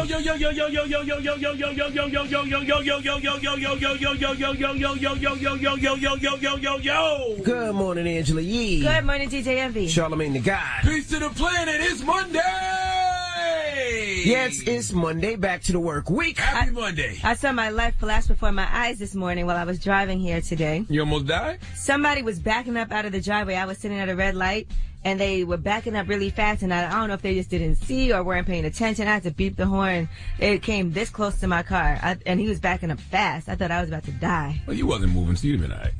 Good morning, Angela Yee. Good morning, DJ Envy. Charlamagne the God. Peace to the planet. It's Monday. Yes, it's Monday. Back to the work week. Happy Monday. I saw my life flash before my eyes this morning while I was driving here today. You almost died? Somebody was backing up out of the driveway. I was sitting at a red light, and they were backing up really fast, and I don't know if they just didn't see or weren't paying attention. I had to beep the horn. It came this close to my car, and he was backing up fast. I thought I was about to die. Well, you wasn't moving, so you'd have been all right.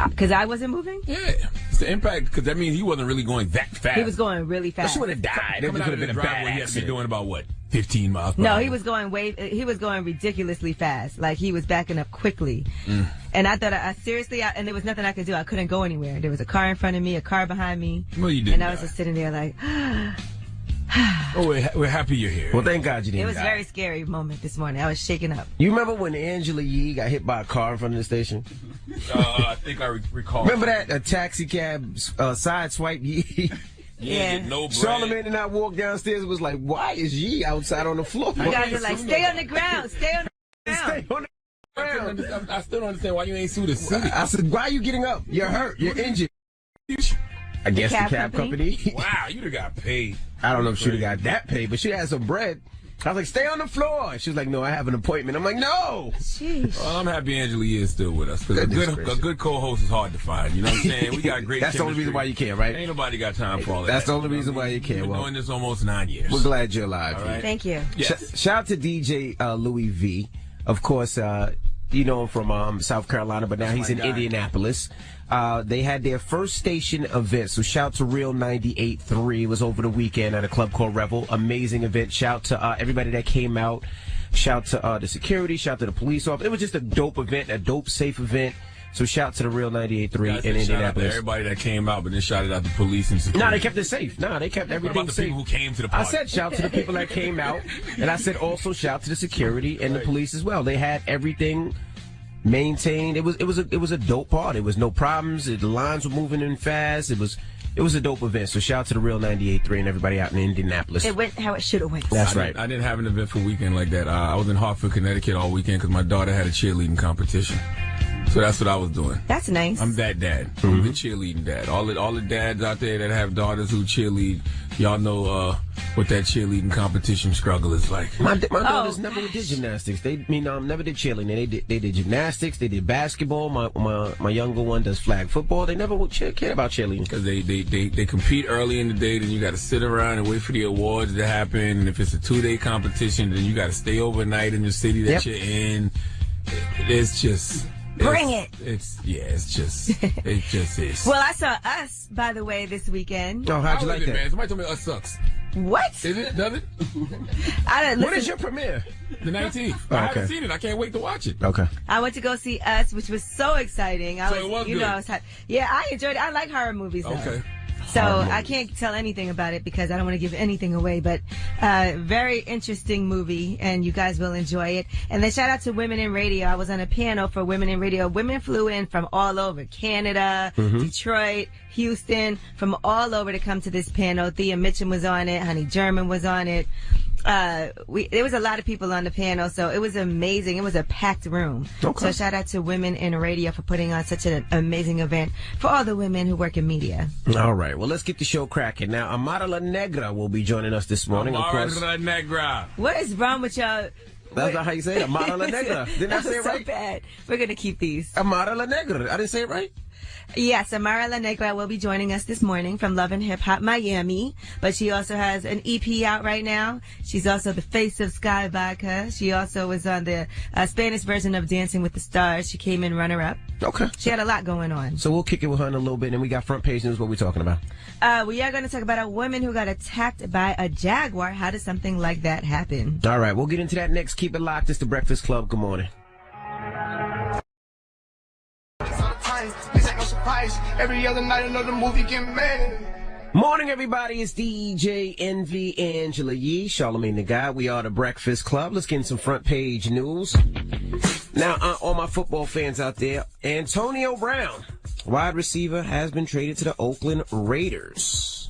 Because I wasn't moving? Yeah. It's the impact, because that means he wasn't really going that fast. He was going really fast. She would have died. It Coming would out have of been the a bad driveway, he had to be accident. doing about, what, 15 miles per No, hour? he was going ridiculously fast. Like, he was backing up quickly. And I thought, and there was nothing I could do. I couldn't go anywhere. There was a car in front of me, a car behind me. Well, you didn't And I was just sitting there like, Oh, we're happy you're here. Well, thank God you didn't it was die. a very scary moment this morning. I was shaking up. You remember when Angela Yee got hit by a car in front of the station? I think I recall. Remember that? A taxi cab side swipe Yee? Yeah. Get no bread. Charlamagne and I walked downstairs and was like, why is Yee outside on the floor? You guys are like, stay on the ground. Stay on the Stay ground. on the ground. I still don't understand why you ain't sued the city. I said, why are you getting up? You're hurt. You're injured. I guess the cab cab company. Wow, you'd have got paid. I don't know if she'd have got that paid, but she had some bread. I was like, stay on the floor. She was like, no, I have an appointment. I'm like, no. Sheesh. Well, I'm happy Angela Yee is still with us. Because a good co-host is hard to find. You know what I'm saying? We got great That's the only reason why you care, right? Ain't nobody got time for all that. That's the only reason why you care. We've been Well, doing this almost 9 years. we're glad you're alive. All right. Thank you. Yes. Shout out to DJ Louis V. Of course, you know him from South Carolina, but now he's in Indianapolis. They had their first station event, so shout to Real 98.3. It was over the weekend at a club called Revel. Amazing event. Shout to everybody that came out. Shout to the security. Shout to the police officer. It was just a dope event, a dope, safe event. So shout to the Real 98.3 in Shout out to Indianapolis. everybody that came out, but then shouted out the police and security. No, they kept it safe. No, they kept What everything about the safe. people who came to the I party? said shout to the people that came out, and I said also shout to the security and the police as well. They had everything maintained. It was a dope party. There was no problems. The lines were moving in fast. It was a dope event. So shout out to the Real 98.3 and everybody out in Indianapolis. It went how it should have went. That's right. I didn't have an eventful weekend like that. I was in Hartford, Connecticut all weekend because my daughter had a cheerleading competition. So that's what I was doing. That's nice. I'm that dad. I'm the cheerleading dad. All the dads out there that have daughters who cheerlead, y'all know what that cheerleading competition struggle is like. My daughters never did gymnastics. Never did cheerleading. They did gymnastics. They did basketball. My younger one does flag football. They never cared about cheerleading Because they compete early in the day, then you got to sit around and wait for the awards to happen. And if it's a 2-day competition, then you got to stay overnight in the city that you're in. It's just... Bring it. It just is. Well, I saw Us, by the way, this weekend. Oh, how'd you How like is it, that? man? Somebody told me Us sucks. What? Is it? Does it? I didn't When listen. is your premiere? The 19th. Oh, I haven't okay. seen it. I can't wait to watch it. Okay. I went to go see Us, which was so exciting. So it was good. I was yeah, I enjoyed it. I like horror movies, though. Okay. So I can't tell anything about it because I don't want to give anything away, but very interesting movie, and you guys will enjoy it. And then shout out to Women in Radio. I was on a panel for Women in Radio. Women flew in from all over, Canada, Detroit, Houston, from all over to come to this panel. Thea Mitchum was on it. Honey German was on it. There was a lot of people on the panel, so it was amazing. It was a packed room. Okay. So shout out to Women in Radio for putting on such an amazing event for all the women who work in media. All right. Well, let's get the show cracking. Now, Amara La Negra will be joining us this morning. Of course. Amara Negra. What is wrong with y'all? That's not how you say it. Amara La Negra. Didn't I That say was it so right? bad. We're going to keep these. Amara La Negra. I didn't say it right? Yes, Amara La Negra will be joining us this morning from Love and Hip Hop Miami, but she also has an EP out right now. She's also the face of Sky Vodka. She also was on the Spanish version of Dancing with the Stars. She came in runner-up. Okay. She had a lot going on. So we'll kick it with her in a little bit, and we got front page news. What we talking about? We are going to talk about a woman who got attacked by a jaguar. How does something like that happen? All right, we'll get into that next. Keep it locked. It's the Breakfast Club. Good morning. This ain't no surprise. Every other night another movie get made. Morning, everybody. It's DJ Envy, Angela Yee, Charlamagne the God. We are the Breakfast Club. Let's get in some front page news. Now, all my football fans out there, Antonio Brown, wide receiver, has been traded to the Oakland Raiders.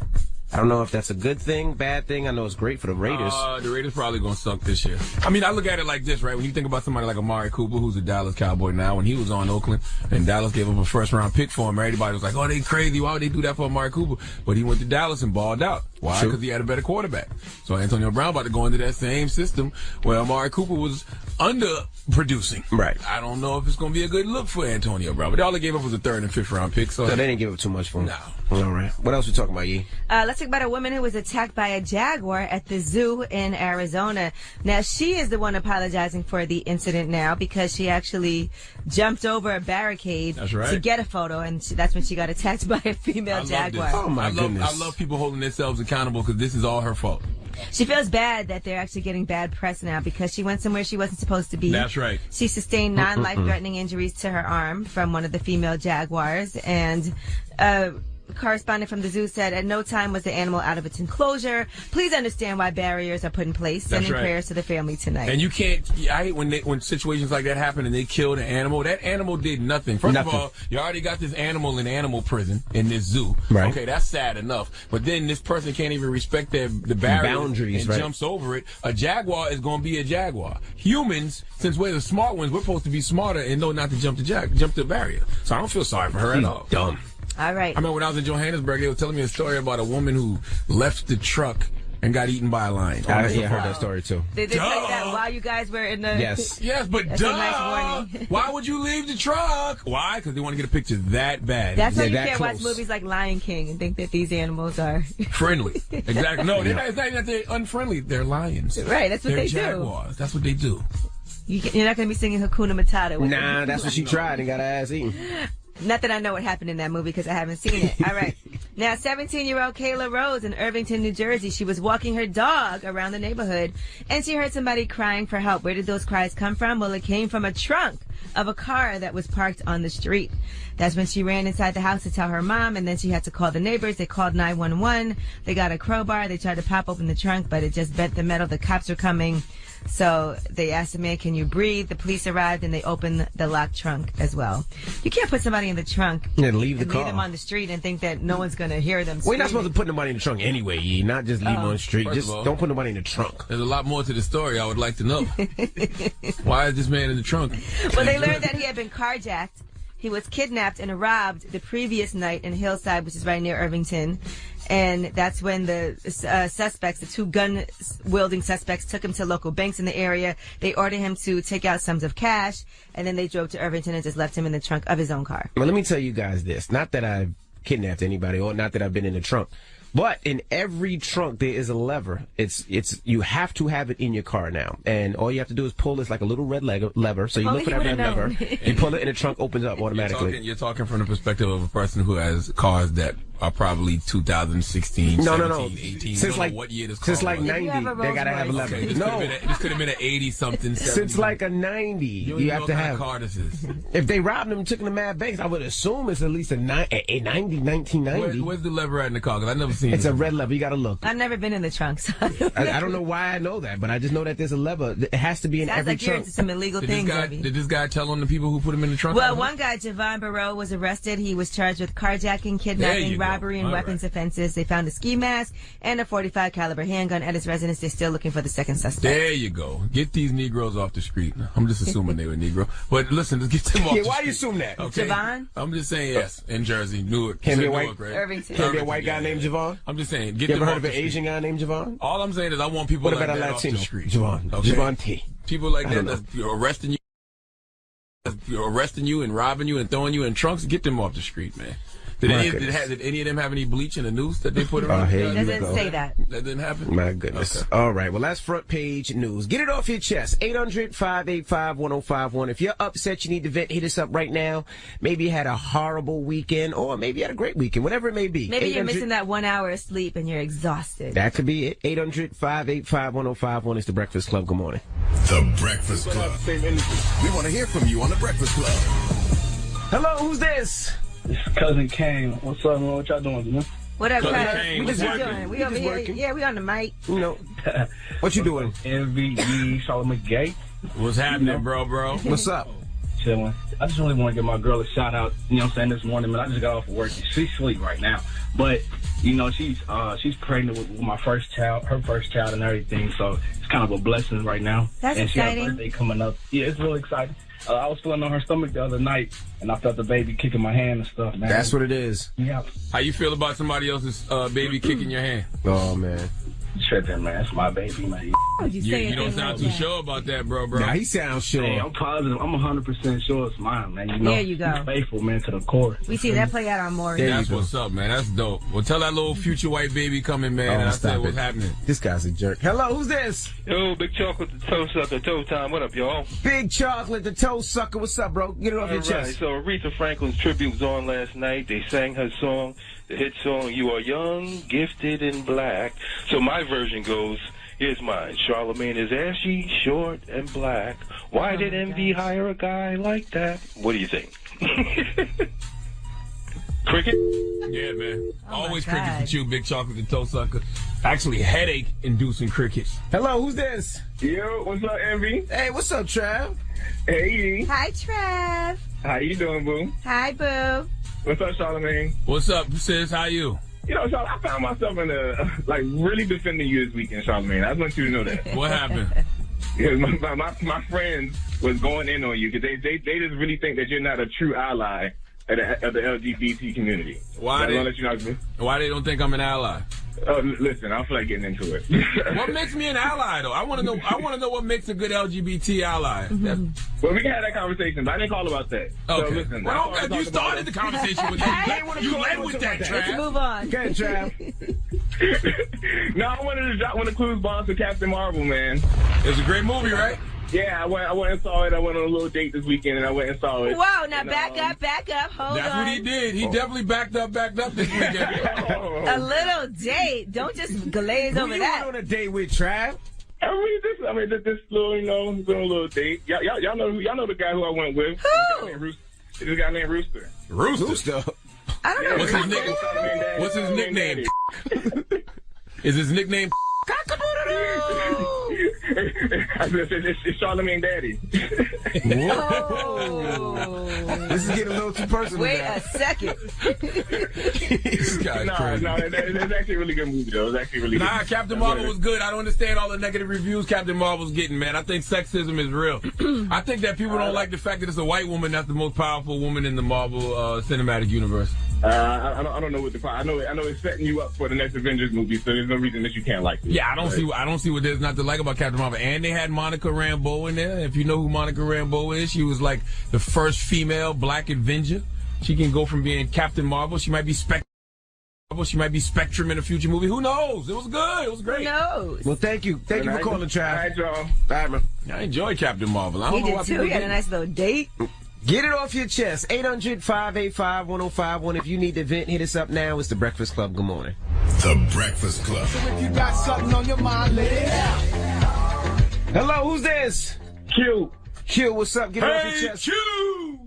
I don't know if that's a good thing, bad thing. I know it's great for the Raiders. The Raiders probably going to suck this year. I mean, I look at it like this, right? When you think about somebody like Amari Cooper, who's a Dallas Cowboy now, when he was on Oakland and Dallas gave up a first-round pick for him, everybody was like, oh, they crazy. Why would they do that for Amari Cooper? But he went to Dallas and balled out. Why? Because he had a better quarterback. So Antonio Brown about to go into that same system where Amari Cooper was underproducing. Right. I don't know if it's going to be a good look for Antonio Brown. But all they gave up was a 3rd and 5th round pick. So they didn't give up too much for him. No. All right. What else we talking about, Yee? Let's talk about a woman who was attacked by a jaguar at the zoo in Arizona. Now, she is the one apologizing for the incident now because she actually jumped over a barricade to get a photo, and that's when she got attacked by a female jaguar. Oh, my goodness. I love people holding themselves accountable because this is all her fault. She feels bad that they're actually getting bad press now because she went somewhere she wasn't supposed to be. That's right. She sustained non-life-threatening injuries to her arm from one of the female jaguars, and correspondent from the zoo said at no time was the animal out of its enclosure. Please understand why barriers are put in place. Sending prayers to the family tonight. And you can't, I hate when situations like that happen and they kill the animal. That animal did nothing. First of all, you already got this animal in animal prison in this zoo. Right. Okay, that's sad enough. But then this person can't even respect the boundaries and jumps over it. A jaguar is going to be a jaguar. Humans, since we're the smart ones, we're supposed to be smarter and know not to jump the barrier. So I don't feel sorry for her at all. Dumb. All right. I remember when I was in Johannesburg, they were telling me a story about a woman who left the truck and got eaten by a lion. I heard that story too. They did say that while you guys were in the... Yes, but that's a nice warning. Why would you leave the truck? Why? Because they want to get a picture that bad. That's why you can't watch movies like Lion King and think that these animals are... friendly. Exactly. No, it's not even that they're unfriendly. They're lions. Right, that's what they're they jaguars. Do. That's what they do. You're not going to be singing Hakuna Matata. Nah, that's what she tried and got her ass eaten. Not that I know what happened in that movie because I haven't seen it. All right. Now, 17-year-old Kayla Rose in Irvington, New Jersey. She was walking her dog around the neighborhood, and she heard somebody crying for help. Where did those cries come from? Well, it came from a trunk of a car that was parked on the street. That's when she ran inside the house to tell her mom, and then she had to call the neighbors. They called 911. They got a crowbar. They tried to pop open the trunk, but it just bent the metal. The cops were coming. So they asked the man, can you breathe? The police arrived and they opened the locked trunk as well. You can't put somebody in the trunk and leave the car. Leave them on the street and think that no one's going to hear them. Well, you're not supposed to put nobody in the trunk anyway, Yee. Not just leave them on the street. Just don't put nobody in the trunk. There's a lot more to the story I would like to know. Why is this man in the trunk? Well, they learned that he had been carjacked. He was kidnapped and robbed the previous night in Hillside, which is right near Irvington. And that's when the suspects, the two gun-wielding suspects, took him to local banks in the area. They ordered him to take out sums of cash, and then they drove to Irvington and just left him in the trunk of his own car. Well, let me tell you guys this. Not that I've kidnapped anybody or not that I've been in the trunk. But in every trunk, there is a lever. You have to have it in your car now. And all you have to do is pull this like a little red lever. So you look for that red lever. You pull it and the trunk opens up automatically. You're talking from the perspective of a person who has cars that are probably 2016, 17, 18. Since like, what year this car since like was. 90, they gotta have a lever. Okay, this could have been an 80-something. Since like a 90, you have to have. Car this is. If they robbed them and took them to Mad Banks, I would assume it's at least a 1990. Where's the lever at in the car? Because I've never seen it. It's a red lever. You gotta look. I've never been in the trunk, so I don't know why I know that, but I just know that there's a lever. It has to be in every like trunk. You're into some illegal things. Did this guy tell on the people who put him in the trunk? Well, one guy, Javon Barreau, was arrested. He was charged with carjacking, kidnapping, robbery, and weapons offenses. They found a ski mask and a .45 caliber handgun at his residence. They're still looking for the second suspect. There you go. Get these Negroes off the street. I'm just assuming they were Negro. But listen, let's get them off the street. Why do you assume that? Okay. Javon? I'm just saying yes. In Jersey, Newark. Can be a white, right? Irvington. Can be a white guy named Javon? I'm just saying. You ever heard of an Asian guy named Javon? All I'm saying is I want people like that off the street. Javon. Okay? Javon T. People like that that's arresting you and robbing you and throwing you in trunks. Get them off the street, man. Did any of them have any bleach in the noose that they put around? It doesn't say that. That didn't happen? My goodness. Okay. All right. Well, that's front page news. Get it off your chest. 800-585-1051. If you're upset, you need to vent, hit us up right now. Maybe you had a horrible weekend or maybe you had a great weekend, whatever it may be. Maybe you're missing that 1 hour of sleep and you're exhausted. That could be it. 800-585-1051 is The Breakfast Club. Good morning. The Breakfast Club. We want to hear from you on The Breakfast Club. Hello, who's this? It's Cousin Kane. What's up, man? What y'all doing, man? What up, Cousin? We just working. We over here. Yeah, we on the mic. You know, what you doing? MVE, Charlotte McGay. What's happening, bro? What's up? chilling. I just really want to give my girl a shout out, you know what I'm saying, this morning, man. I just got off of work. She's asleep right now. But, you know, she's pregnant with my first child, her first child and everything. So it's kind of a blessing right now. That's and exciting. She has a birthday coming up. Yeah, it's really exciting. I was feeling on her stomach the other night, and I felt the baby kicking my hand and stuff, man. That's what it is. Yeah. How you feel about somebody else's baby kicking your hand? Oh, man. Tripping, man. It's my baby, man. You don't sound too sure about that, bro. Nah, he sounds sure. Hey, I'm positive. I'm 100% sure it's mine, man. You know, There you go. He's faithful, man, to the core. We see that play out on Maury. That's what's up, man. That's dope. Well, tell that little future white baby coming, man, and I'll tell you what's happening. This guy's a jerk. Hello, who's this? Yo, Big Chocolate, the toe sucker, toe time. What up, y'all? Big Chocolate, the toe sucker. What's up, bro? Get it off your chest. So Aretha Franklin's tribute was on last night. They sang her song, the hit song, You Are Young, Gifted, and Black. So my version goes, here's mine. Charlemagne is ashy, short, and black. Why did Envy hire a guy like that? What do you think? Cricket? Yeah, man. Oh Always my crickets God. with you, Big Chocolate, the toe sucker. Actually, headache-inducing crickets. Hello, who's this? Yo, what's up, Envy? Hey, what's up, Trav? Hey, Hi, Trev. how you doing, boo? Hi, Boo. What's up, Charlemagne? What's up, sis? How you? You know, Charlemagne, I found myself in really defending you this weekend, Charlemagne. I just want you to know that. What happened? Because my friends was going in on you because they just really think that you're not a true ally of the LGBT community. Why I'll let you know. Why they don't think I'm an ally? Listen, I don't feel like getting into it. What makes me an ally, though? I want to know. I want to know what makes a good LGBT ally. Well, we can have that conversation, but I didn't call about that. Okay. So listen, Well, that's all you I talk started the about. conversation with that. You led with that, Let's Trav. move on. Okay, Trav. No, I wanted to drop one of Clues bombs for Captain Marvel, man. It's a great movie, right? Yeah, I went and saw it. I went on a little date this weekend, and I went and saw it. Whoa, now And, back up. Hold That's on. what he did. He definitely backed up this weekend. A little date. Don't just glaze Who over you that. went on a date with, Trav? This little, you know, doing a little date. Y'all know the guy who I went with. Who? This guy named Rooster. Rooster. I don't know. What's his nickname? What's his nickname? Is his nickname? It's Charlemagne Daddy. Oh. This is getting a little too personal. Wait now. a second. This guy's crazy. It's actually a really good movie, though. It's actually really good. Nah, Captain Marvel was good. I don't understand all the negative reviews Captain Marvel's getting, man. I think sexism is real. I think that people don't like the fact that it's a white woman that's the most powerful woman in the Marvel cinematic universe. I don't know what the I know it's setting you up for the next Avengers movie, so there's no reason that you can't like it. Yeah, I don't see what there's not to like about Captain Marvel. And they had Monica Rambeau in there. If you know who Monica Rambeau is, she was like the first female black Avenger. She can go from being Captain Marvel. She might be Spectrum in a future movie. Who knows? It was good. It was great. Who knows? Well, thank you. Thank you for calling, Trav. All right, y'all. Bye, man. I enjoy Captain Marvel. I He don't know why did too. people He had a get- nice little date. Get it off your chest. 800-585-1051. If you need to vent, hit us up now. It's The Breakfast Club. Good morning. The Breakfast Club. If you got something on your mind, let it out. Hello, who's this? Q. Q, what's up? Get it off your Hey, chest. Q!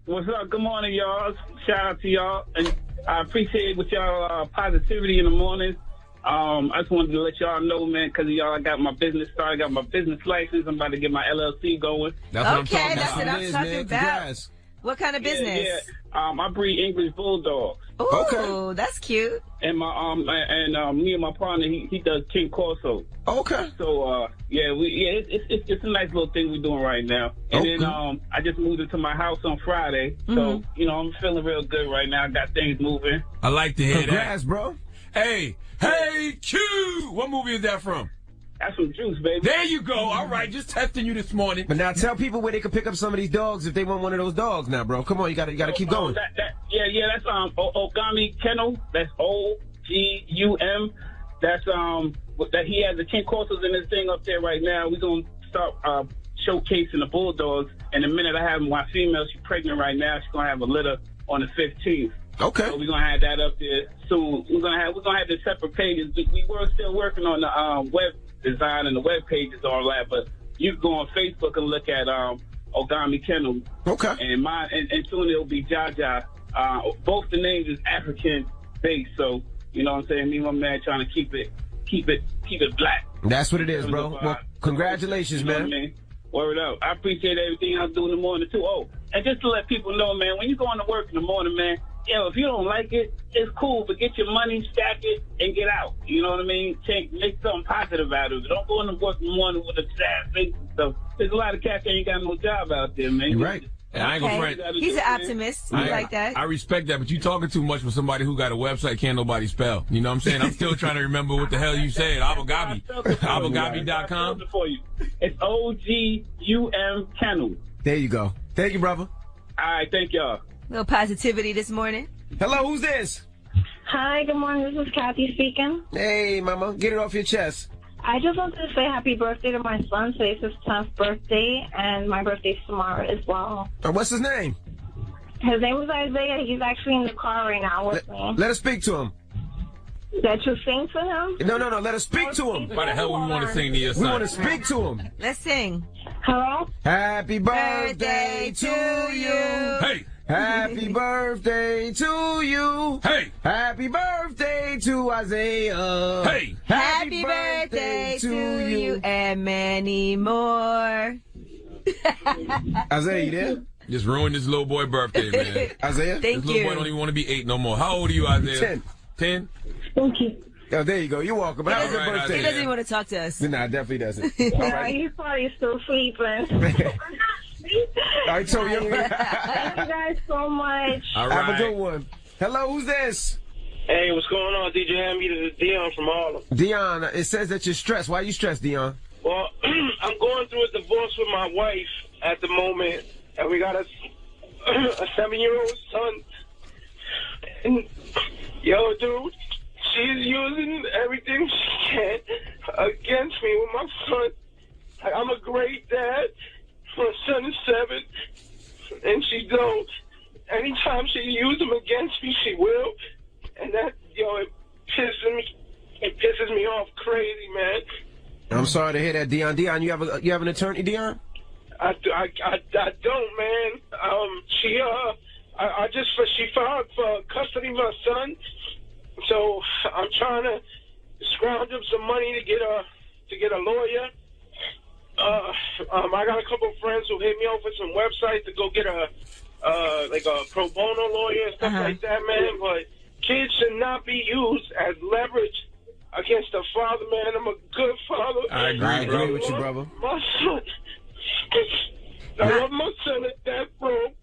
What's up? Good morning, y'all. Shout out to y'all. And I appreciate with y'all positivity in the morning. I just wanted to let y'all know, man, because of y'all, I got my business started. I got my business license. I'm about to get my LLC going. That's what I'm Okay, talking that's about. what I'm talking about. Congrats. What kind of business? Yeah. I breed English bulldogs. Ooh, Okay. that's cute. And my me and my partner, he does King Corso. Okay. So it's a nice little thing we're doing right now. And Okay. then I just moved into my house on Friday, so you know I'm feeling real good right now. I got things moving. I like to hear Congrats, bro. that. Hey, Q! What movie is that from? That's some juice, baby. There you go. All right, just testing you this morning. But now tell people where they can pick up some of these dogs if they want one of those dogs now, bro. Come on, you gotta keep going. That's Ogami Kennel. That's OGUM. That's that he has the King Corsos in this thing up there right now. We're gonna start showcasing the bulldogs. And the minute I have my female, she's pregnant right now. She's gonna have a litter on the 15th. Okay. So we're gonna have that up there soon. We're gonna have the separate pages. We were still working on the web design and the web pages and all that, but you can go on Facebook and look at Ogami Kennel. Okay. And soon it'll be Jaja. Both the names is African based, so you know what I'm saying. Me and my man trying to keep it black. That's what it is, bro. Well, congratulations, You know what I man. mean? Word up. I appreciate everything I do in the morning too. Oh, And just to let people know, man, when you go to work in the morning, man, if you don't like it, it's cool, but get your money, stack it, and get out. You know what I mean? Make something positive out of it. Don't go into work in the morning with a sad face and stuff. There's a lot of cats that ain't got no job out there, man. You're right. Yeah, I ain't gonna front. He's an optimist. We like that. I respect that, but you talking too much for somebody who got a website can't nobody spell. You know what I'm saying? I'm still trying to remember what the hell you said. Abagabi. Abagabi.com. For you. It's OGUM Kennel. There you go. Thank you, brother. All right, thank y'all. Little positivity this morning. Hello, who's this? Hi, good morning. This is Kathy speaking. Hey, mama. Get it off your chest. I just wanted to say happy birthday to my son. Today's his 10th birthday, and my birthday's tomorrow as well. What's his name? His name is Isaiah. He's actually in the car right now with me. Let us speak to him. That you sing to him? No. Let us speak to him. Why the hell we want to sing to your son? We want to speak to him. Let's sing. Hello? Happy birthday to you. Hey. Happy birthday to you. Hey. Happy birthday to Isaiah. Hey. Happy birthday to you and many more. Isaiah, you there? Just ruined this little boy birthday, man. Isaiah? Thank This little boy you. don't even want to be 8 no more. How old are you, Isaiah? 10. 10? Thank you. Oh, there you go. You're welcome. Have a good All right, birthday. He doesn't even want to talk to us. Nah, definitely doesn't. Yeah, he's probably still sleeping. I told you. Thank you guys so much. All Have a right. good one. Hello, who's this? Hey, what's going on, DJ Hamby? This is Dion from Harlem. Dion, it says that you're stressed. Why are you stressed, Dion? Well, I'm going through a divorce with my wife at the moment, and we got a 7-year-old son. And, yo, dude, she's using everything she can against me with my son. I'm a great dad. My son is 7, and she don't. Anytime she uses him against me, she will. And that, it pisses me off crazy, man. I'm sorry to hear that, Dion. Dion, you have an attorney, Dion? I don't, man. She filed for custody of her son, so I'm trying to scrounge up some money to get a lawyer. I got a couple of friends who hit me up with some websites to go get a pro bono lawyer and stuff like that, man. But kids should not be used as leverage against a father, man. I'm a good father. I agree with you, brother. My son. I love my son at death, bro.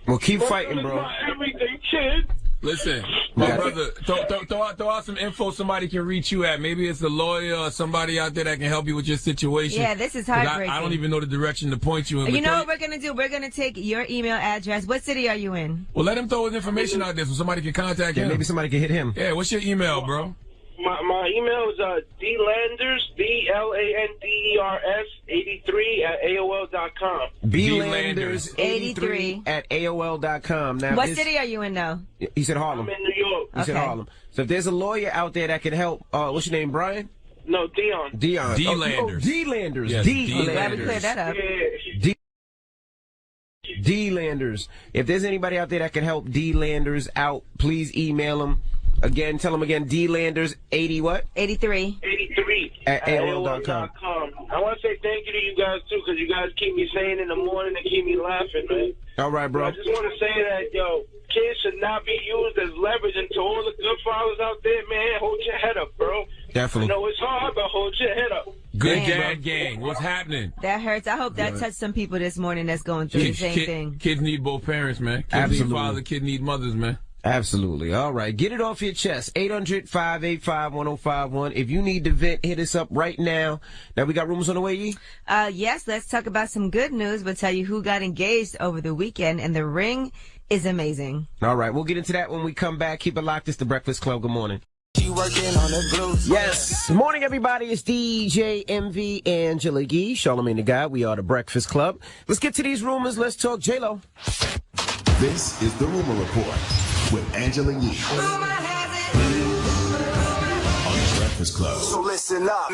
Well, keep fighting, bro. My everything, kid. Listen, my brother, throw out some info somebody can reach you at. Maybe it's a lawyer or somebody out there that can help you with your situation. Yeah, this is heartbreaking. I don't even know the direction to point you in. You know what we're going to do? We're going to take your email address. What city are you in? Well, let him throw his information out there so somebody can contact him. Maybe somebody can hit him. Yeah, what's your email, bro? My email is dlanders, DLANDERS 83 at AOL.com. Blanders83 at AOL.com. Now, what city are you in, though? He said Harlem. I'm in New York. He said Harlem. So if there's a lawyer out there that can help, what's your name, Brian? No, Dion. Dion. D-Landers. D-Landers. Yes, D-Landers. Glad we cleared that up. Yeah. D-Landers. If there's anybody out there that can help D-Landers out, please email them. Again, tell them again, D-Landers 80 what? 83. 83 at AOL.com. I want to say thank you to you guys, too, because you guys keep me sane in the morning and keep me laughing, man. All right, bro. I just want to say that, kids should not be used as leverage. And to all the good fathers out there, man, hold your head up, bro. Definitely. I know it's hard, but hold your head up. Good Man, dad gang. What's happening? That hurts. I hope that touched some people this morning that's going through the same thing. Kids need both parents, man. Kids Absolutely. need father, kids need mothers, man. Absolutely. All right. Get it off your chest. 800-585-1051. If you need to vent, hit us up right now. Now, we got rumors on the way, Yee? Yes, let's talk about some good news. We'll tell you who got engaged over the weekend, and the ring is amazing. All right. We'll get into that when we come back. Keep it locked. It's the Breakfast Club. Good morning. Yes. Morning, everybody. It's DJ MV, Angela Yee, Charlamagne the God. We are the Breakfast Club. Let's get to these rumors. Let's talk J-Lo. This is the Rumor Report with Angela Yee on the Breakfast Club. So listen up.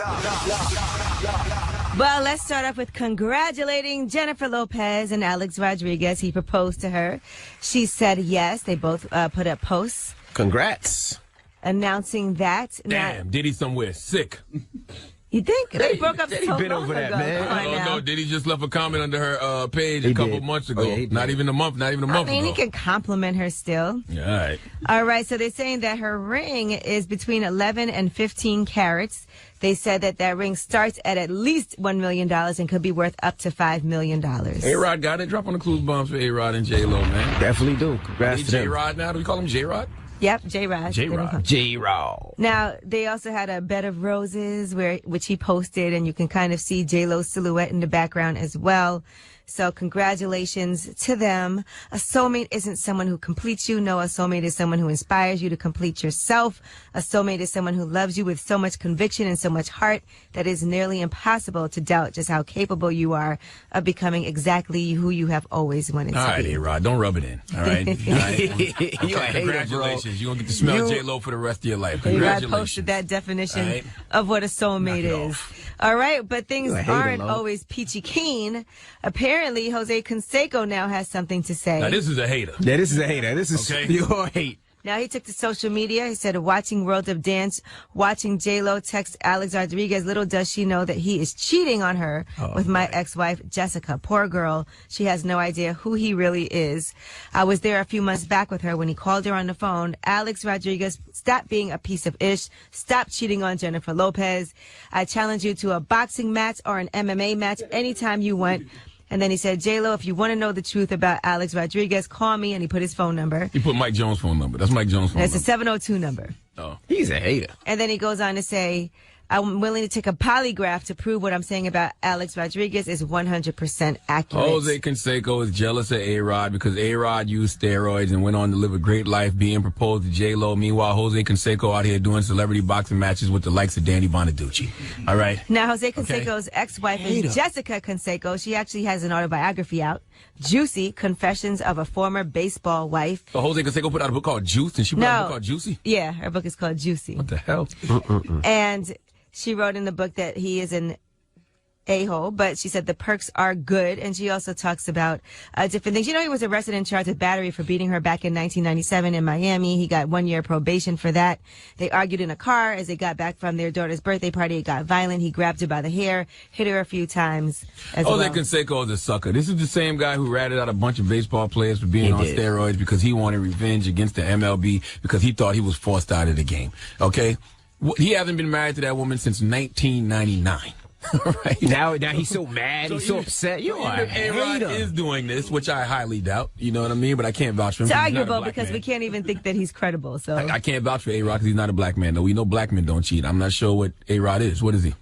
Well, let's start off with congratulating Jennifer Lopez and Alex Rodriguez. He proposed to her. She said yes. They both put up posts Congrats. announcing that. Damn, did he somewhere sick? You think? They broke up so been long over that, ago. man. Come on Oh, now. no, Diddy just left a comment under her page a couple months ago. Oh, yeah, he did. Not even a month I mean, ago. he can compliment her still. Yeah, all right. All right, so they're saying that her ring is between 11 and 15 carats. They said that ring starts at least $1 million and could be worth up to $5 million. A-Rod got it. Drop on the clues bombs for A-Rod and J-Lo, man. Definitely do. Congrats to them. J-Rod now? Do we call him J-Rod? Yep, J-Rod. J-Rod. J-Rod. Now, they also had a bed of roses which he posted, and you can kind of see J-Lo's silhouette in the background as well. So congratulations to them. A soulmate isn't someone who completes you. No, a soulmate is someone who inspires you to complete yourself. A soulmate is someone who loves you with so much conviction and so much heart that it's nearly impossible to doubt just how capable you are of becoming exactly who you have always wanted to be. All right, A-Rod, don't rub it in. All right? All right? You a hater, Congratulations. You're going to get to smell J-Lo for the rest of your life. A-Rod Congratulations. posted that definition All right. of what a soulmate is. All right, but things hater, aren't Lo. always peachy keen. Apparently, Jose Canseco now has something to say. Now, this is a hater. Yeah, this is a hater. This is Okay. your hate. Now, he took to social media. He said, watching World of Dance, watching J-Lo text Alex Rodriguez, little does she know that he is cheating on her with my ex-wife, Jessica. Poor girl. She has no idea who he really is. I was there a few months back with her when he called her on the phone. Alex Rodriguez, stop being a piece of ish. Stop cheating on Jennifer Lopez. I challenge you to a boxing match or an MMA match anytime you want. And then he said, J-Lo, if you want to know the truth about Alex Rodriguez, call me. And he put his phone number. He put Mike Jones' phone number. That's Mike Jones' phone That's number. a 702 number. Oh. He's a hater. And then he goes on to say, I'm willing to take a polygraph to prove what I'm saying about Alex Rodriguez is 100% accurate. Jose Canseco is jealous of A-Rod because A-Rod used steroids and went on to live a great life being proposed to J-Lo. Meanwhile, Jose Canseco out here doing celebrity boxing matches with the likes of Danny Bonaducci. All right? Now, Jose Canseco's ex-wife is Jessica Canseco. She actually has an autobiography out, Juicy, Confessions of a Former Baseball Wife. So Jose Canseco put out a book called Juice, and she put out a book called Juicy? Yeah, her book is called Juicy. What the hell? And she wrote in the book that he is an a-hole, but she said the perks are good. And she also talks about different things. You know, he was arrested and charged with battery for beating her back in 1997 in Miami. He got 1 year probation for that. They argued in a car as they got back from their daughter's birthday party. It got violent. He grabbed her by the hair, hit her a few times as Jose well. Canseco is a sucker. This is the same guy who ratted out a bunch of baseball players for being on steroids because he wanted revenge against the MLB because he thought he was forced out of the game. Okay? He hasn't been married to that woman since 1999. Right. Now he's so mad. He's so upset. You are a A-Rod hater. is doing this, which I highly doubt. You know what I mean? But I can't vouch for him. It's 'cause he's not a arguable black because man. we can't even think that he's credible. So I can't vouch for A-Rod because he's not a black man. Though we know black men don't cheat. I'm not sure what A-Rod is. What is he?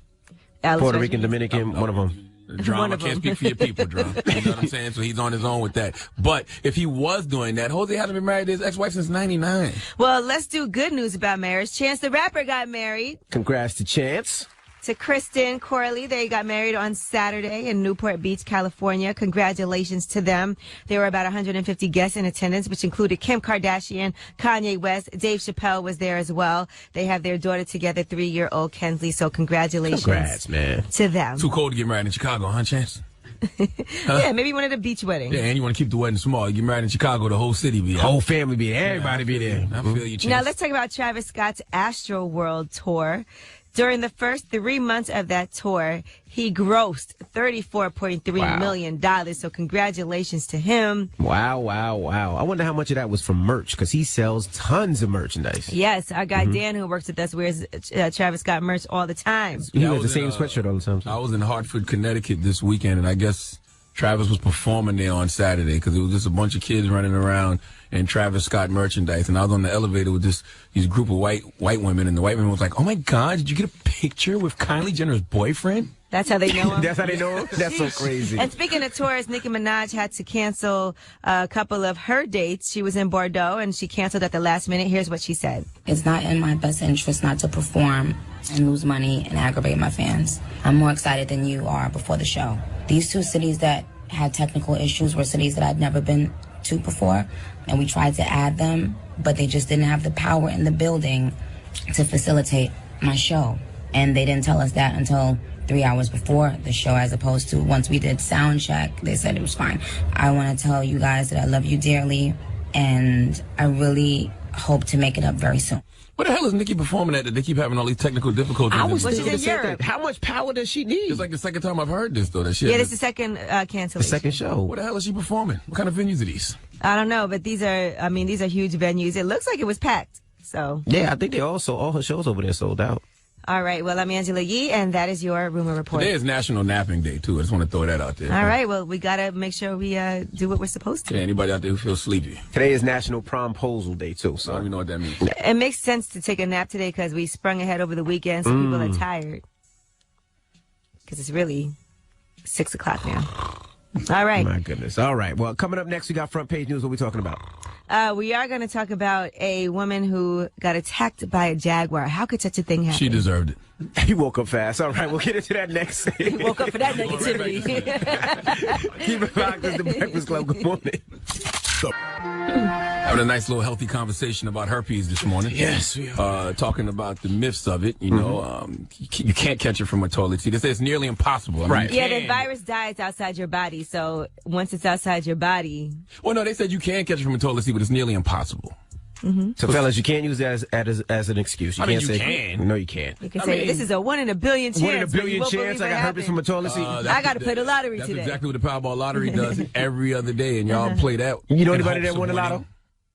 Alex Puerto Rodriguez. Rican, Dominican, one of them. Drama. One of Can't them. speak for your people, Drum. You know what I'm saying? So he's on his own with that. But if he was doing that, Jose hasn't been married to his ex-wife since 99. Well, let's do good news about marriage. Chance the Rapper got married Congrats to Chance. to Kristen Corley. They got married on Saturday in Newport Beach, California. Congratulations to them. There were about 150 guests in attendance, which included Kim Kardashian, Kanye West, Dave Chappelle was there as well. They have their daughter together, 3-year-old Kensley. So congratulations Congrats, man. to them. Too cold to get married in Chicago, huh, Chance? Yeah, maybe one of the beach weddings. Yeah, and you want to keep the wedding small. You get married in Chicago, the whole city be there. Whole family be there. Everybody be there. I feel you, Chance. Now let's talk about Travis Scott's Astro World tour. During the first 3 months of that tour, he grossed $34.3 million. So congratulations to him. Wow. I wonder how much of that was from merch because he sells tons of merchandise. Yes, our guy Dan who works with us wears Travis Scott merch all the time. He Yeah, I wears the was same in, sweatshirt all the time. I was in Hartford, Connecticut this weekend, and I guess Travis was performing there on Saturday because it was just a bunch of kids running around in Travis Scott merchandise. And I was on the elevator with these group of white women, and the white women was like, "Oh my God, did you get a picture with Kylie Jenner's boyfriend?" That's how they know him. That's how they know him? That's so crazy. And speaking of tours, Nicki Minaj had to cancel a couple of her dates. She was in Bordeaux, and she canceled at the last minute. Here's what she said. It's not in my best interest not to perform and lose money and aggravate my fans. I'm more excited than you are before the show. These two cities that had technical issues were cities that I'd never been to before, and we tried to add them, but they just didn't have the power in the building to facilitate my show. And they didn't tell us that until 3 hours before the show, as opposed to once we did sound check, they said it was fine. I want to tell you guys that I love you dearly, and I really hope to make it up very soon. What the hell is Nikki performing at that they keep having all these technical difficulties? I was Well, she's thinking in the same Europe. thing. How much power does she need? It's like the second time I've heard this, though. That shit. Yeah, this is the second cancellation. The second show. What the hell is she performing? What kind of venues are these? I don't know, but these are huge venues. It looks like it was packed. So. Yeah, I think they also, all her shows over there sold out. All right. Well, I'm Angela Yee, and that is your rumor report. Today is National Napping Day, too. I just want to throw that out there. All right. Well, we got to make sure we do what we're supposed to. Yeah, anybody out there who feels sleepy? Today is National Promposal Day, too. So I don't even know what that means. It makes sense to take a nap today because we sprung ahead over the weekend, so people are tired. Because it's really 6 o'clock now. All right. My goodness. All right. Well, coming up next, we got front page news. What are we talking about? We are going to talk about a woman who got attacked by a jaguar. How could such a thing happen? She deserved it. He woke up fast. All right, we'll get into that next. He woke up for that negativity. Keep it locked. It's the Breakfast Club. Good morning. Having a nice little healthy conversation about herpes this morning. Yes, we are. Talking about the myths of it. You know, you can't catch it from a toilet seat. They say it's nearly impossible. I mean, Right. Yeah, the virus dies outside your body. So once it's outside your body. Well, no, they said you can catch it from a toilet seat, but it's nearly impossible. So, fellas, you can't use that as an excuse. You I mean, can't you say, can. No, you can't. You can say, this is a 1 in a billion chance. 1 in a billion You won't chance believe I it got herpes from a toilet seat. I got to play the lottery That's today. exactly what the Powerball lottery does every other day, and y'all play that. You know in anybody hopes that won of the winning. lotto?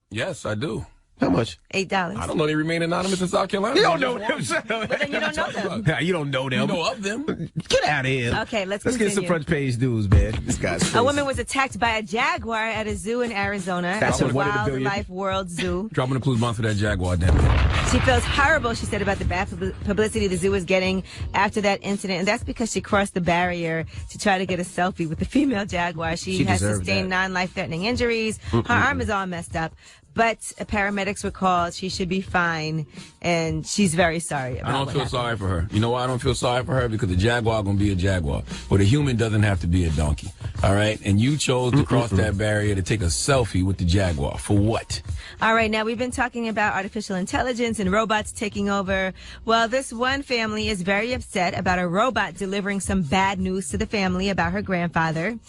Yes, I do. How much? $8. I don't know. They remain anonymous in South Carolina. You don't know them. Shut up. But then you don't know them. Nah, you don't know them. You know of them. Get out of here. Okay, let's get some continue. front page news, man. This guy's crazy. A woman was attacked by a jaguar at a zoo in Arizona. That's at the a 1 in a billion. Wildlife World Zoo. Dropping the clues bomb for that jaguar, damn it. She feels horrible, she said, about the bad publicity the zoo is getting after that incident. And that's because she crossed the barrier to try to get a selfie with the female jaguar. She has deserved sustained that. non-life-threatening injuries. Her arm is all messed up. But paramedics were called. She should be fine. And she's very sorry about I don't what feel happened. sorry for her. You know why I don't feel sorry for her? Because the jaguar gonna be a jaguar. But a human doesn't have to be a donkey. All right? And you chose to cross that barrier to take a selfie with the jaguar. For what? All right, now we've been talking about artificial intelligence and robots taking over. Well, this one family is very upset about a robot delivering some bad news to the family about her grandfather.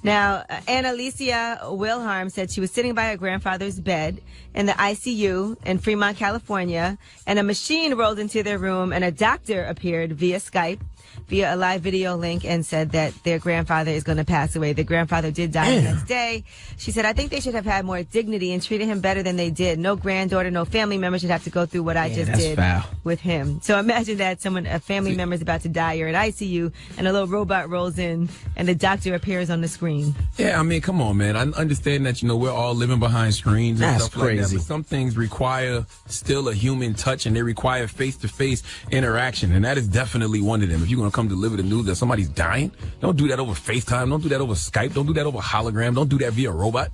Now, Annalicia Wilharm said she was sitting by her grandfather's bed in the ICU in Fremont, California, and a machine rolled into their room and a doctor appeared via Skype, via a live video link, and said that their grandfather is going to pass away. The grandfather did die the next day. She said, I think they should have had more dignity and treated him better than they did. No granddaughter, no family member should have to go through what I just did with him. So imagine that a family member is about to die, you're in ICU, and a little robot rolls in, and the doctor appears on the screen. Yeah, I mean, come on, man. I understand that, we're all living behind screens and That's stuff like that. crazy. But some things require still a human touch, and they require face-to-face interaction. And that is definitely one of them. If you're going to come deliver the news that somebody's dying, don't do that over FaceTime. Don't do that over Skype. Don't do that over hologram. Don't do that via robot.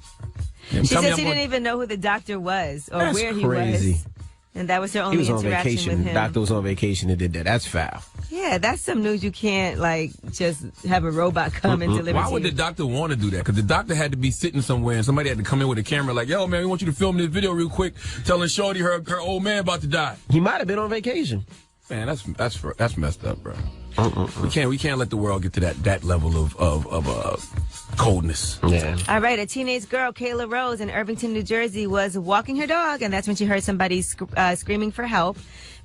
She said she didn't even know who the doctor was or where he was. And that was her only He was on interaction vacation. with him. Doctor was on vacation and did that. That's foul. Yeah, that's some news you can't, just have a robot come and deliver Why to would you. the doctor want to do that? Because the doctor had to be sitting somewhere and somebody had to come in with a camera like, yo, man, we want you to film this video real quick telling Shorty her old man about to die. He might have been on vacation. Man, that's messed up, bro. We can't let the world get to that level of coldness. Yeah. All right, a teenage girl, Kayla Rose, in Irvington, New Jersey, was walking her dog, and that's when she heard somebody screaming for help.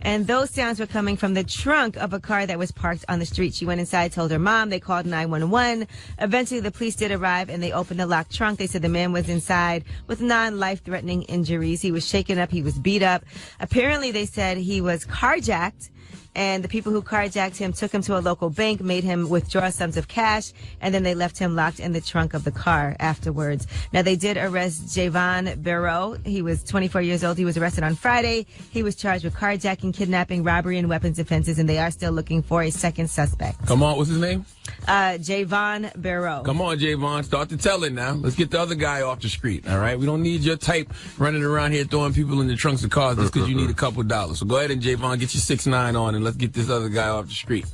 And those sounds were coming from the trunk of a car that was parked on the street. She went inside, told her mom. They called 911. Eventually, the police did arrive, and they opened the locked trunk. They said the man was inside with non-life-threatening injuries. He was shaken up. He was beat up. Apparently, they said he was carjacked. And the people who carjacked him took him to a local bank, made him withdraw sums of cash, and then they left him locked in the trunk of the car afterwards. Now, they did arrest Javon Barrow. He was 24 years old. He was arrested on Friday. He was charged with carjacking, kidnapping, robbery, and weapons offenses, and they are still looking for a second suspect. Come on, what's his name? Javon Barrow. Come on, Javon, start to tell it now. Let's get the other guy off the street, all right? We don't need your type running around here throwing people in the trunks of cars just because you need a couple dollars. So go ahead and, Javon, get your 6ix9ine on and let's get this other guy off the street.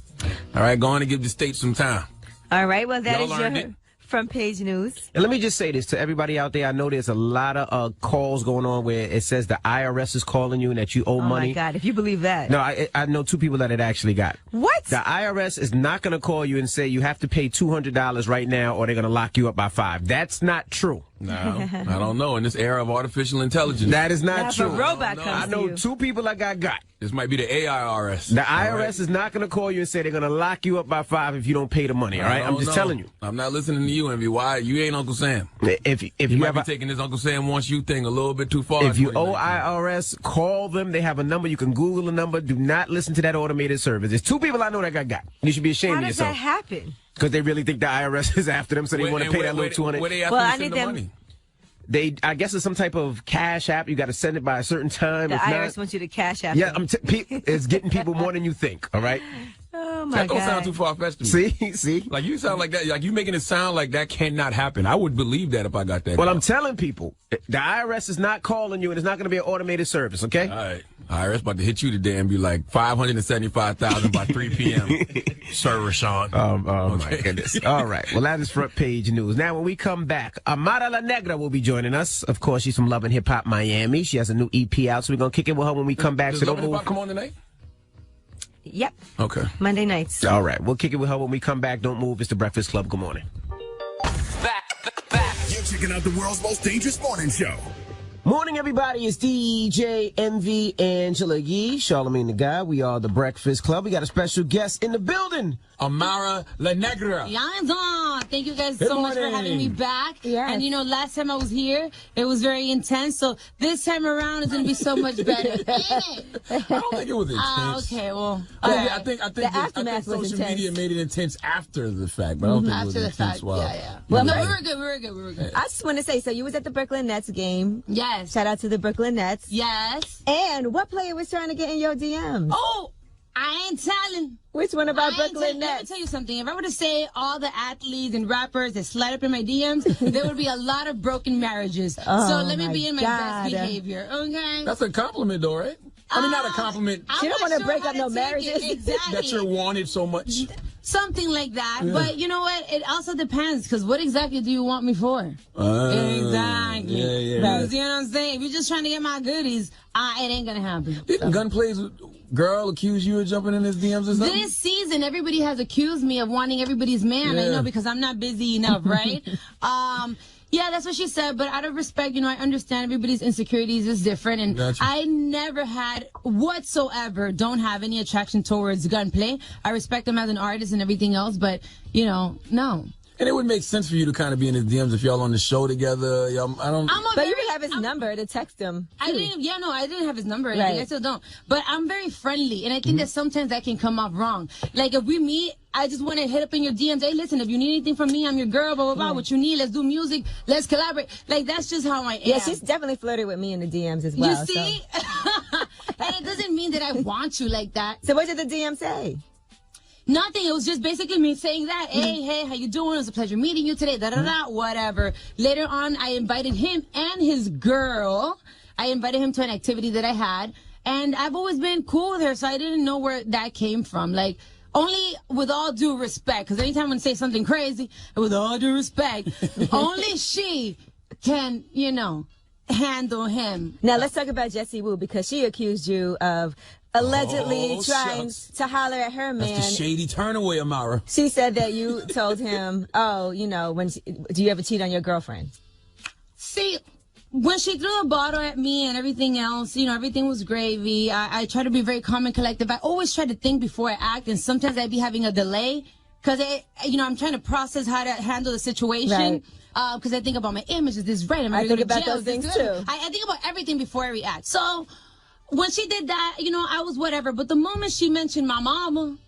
All right, go on and give the state some time. All right, well, that Y'all is learned your it? front page news. And let me just say this to everybody out there. I know there's a lot of calls going on where it says the IRS is calling you and that you owe money. Oh, my God, if you believe that. No, I know 2 people that it actually got. What? The IRS is not going to call you and say you have to pay $200 right now or they're going to lock you up by $5. That's not true. No, I don't know. In this era of artificial intelligence. That is not Now, if true. a robot comes I to know you. 2 people I got. This might be the AIRS. The IRS is not going to call you and say they're going to lock you up by 5 if you don't pay the money, all right? I'm just telling you. I'm not listening to you, Envy. Why? You ain't Uncle Sam. If You you might have be a, taking this Uncle Sam wants you thing a little bit too far. if you owe IRS, call them. They have a number. You can Google the number. Do not listen to that automated service. There's 2 people I know that got. You should be ashamed How of does yourself. that happen? Because they really think the IRS is after them, so they want to pay that little 200. Where they have Well, to I send need the them- money? I guess it's some type of cash app. You got to send it by a certain time. The If IRS not, wants you to cash out. yeah, it's getting people more than you think. All right. Oh my That don't God. sound too far-fetched to me. See. Like, you sound like that. Like, you making it sound like that cannot happen. I would believe that if I got that. Well, call. I'm telling people, the IRS is not calling you, and it's not going to be an automated service. Okay. All right. IRS about to hit you today and be like 575,000 by 3 p.m. Sir Rashawn. My goodness. All right. Well, that is front page news. Now, when we come back, Amara La Negra will be joining us. Of course, she's from Love and Hip Hop Miami. She has a new EP out, so we're going to kick it with her when we come back. Does So Love don't and Hip move. Hop come on tonight? Yep. Okay. Monday nights. All right. We'll kick it with her when we come back. Don't move. It's the Breakfast Club. Good morning. You're checking out the world's most dangerous morning show. Morning, everybody. It's DJ MV Angela Yee, Charlamagne the Guy. We are the Breakfast Club. We got a special guest in the building. Amara La Negra. Thank you guys Good so much for morning. having me back. Yes. And last time I was here, it was very intense. So this time around is going to be so much better. I don't think it was intense. Okay, well. I think aftermath was social intense. media made it intense after the fact, but I don't think it was After the intense. fact, while- yeah. Well, no, right. we were good. I just want to say, so you was at the Brooklyn Nets game. Yes. Shout out to the Brooklyn Nets. Yes. And what player was trying to get in your DMs? Oh, I ain't telling. Which one of our Let Brooklyn me Nets? tell you something. If I were to say all the athletes and rappers that slide up in my DMs, there would be a lot of broken marriages. So let me be in my best behavior, okay? That's a compliment, though, right? I mean, not a compliment. She don't want to break up no marriages. Exactly. That you're wanted so much. Something like that. Yeah. But you know what? It also depends, because what exactly do you want me for? Exactly. Yeah. You know what I'm saying? If you're just trying to get my goodies, it ain't going to happen. Didn't Gunplay's girl accuse you of jumping in his DMs or something? This season, everybody has accused me of wanting everybody's man. Yeah. I know, because I'm not busy enough, right? Yeah, that's what she said. But out of respect, I understand everybody's insecurities is different. And Gotcha. I never had don't have any attraction towards Gunplay. I respect him as an artist and everything else. But, no. And it would make sense for you to kind of be in his DMs if y'all on the show together. But you have his number to text him. I didn't have his number. Right. I still don't. But I'm very friendly, and I think that sometimes that can come off wrong. Like, if we meet, I just want to hit up in your DMs. Hey, listen, if you need anything from me, I'm your girl, blah, blah, blah. What you need, let's do music, let's collaborate. Like, that's just how I am. Yeah, she's definitely flirted with me in the DMs as well. You see? And it doesn't mean that I want you like that. So what did the DM say? Nothing. It was just basically me saying that. Hey, how you doing? It was a pleasure meeting you today. Whatever. Later on, I invited him and his girl. I invited him to an activity that I had. And I've always been cool with her, so I didn't know where that came from. Like, only with all due respect, because anytime I say something crazy, with all due respect, only she can, handle him. Now, let's talk about Jessie Wu, because she accused you of allegedly trying to holler at her man. That's the shady turnaway, Amara. She said that you told him, do you ever cheat on your girlfriend? See, when she threw the bottle at me and everything else, everything was gravy. I try to be very calm and collective. I always try to think before I act, and sometimes I'd be having a delay because, I'm trying to process how to handle the situation. Right. Because I think about my image. Is this right? Am I think going to about jail? those things, Is too. this- I think about everything before I react. So when she did that, I was whatever. But the moment she mentioned my mama,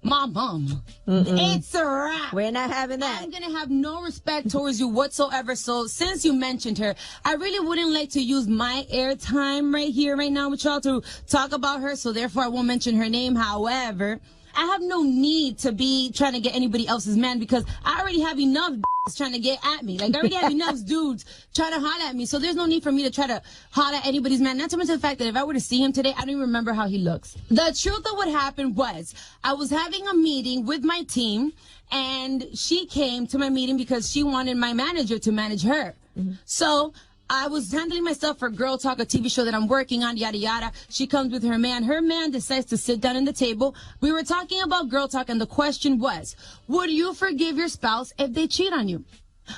it's a wrap. We're not having that. I'm going to have no respect towards you whatsoever. So since you mentioned her, I really wouldn't like to use my airtime right here, right now with y'all to talk about her. So therefore, I won't mention her name. However, I have no need to be trying to get anybody else's man, because I already have enough trying to get at me. Like, I already have enough dudes trying to holler at me. So there's no need for me to try to holler at anybody's man. Not to mention the fact that if I were to see him today, I don't even remember how he looks. The truth of what happened was I was having a meeting with my team, and she came to my meeting because she wanted my manager to manage her. Mm-hmm. So I was handling myself for Girl Talk, a TV show that I'm working on, yada, yada. She comes with her man. Her man decides to sit down at the table. We were talking about Girl Talk, and the question was, would you forgive your spouse if they cheat on you?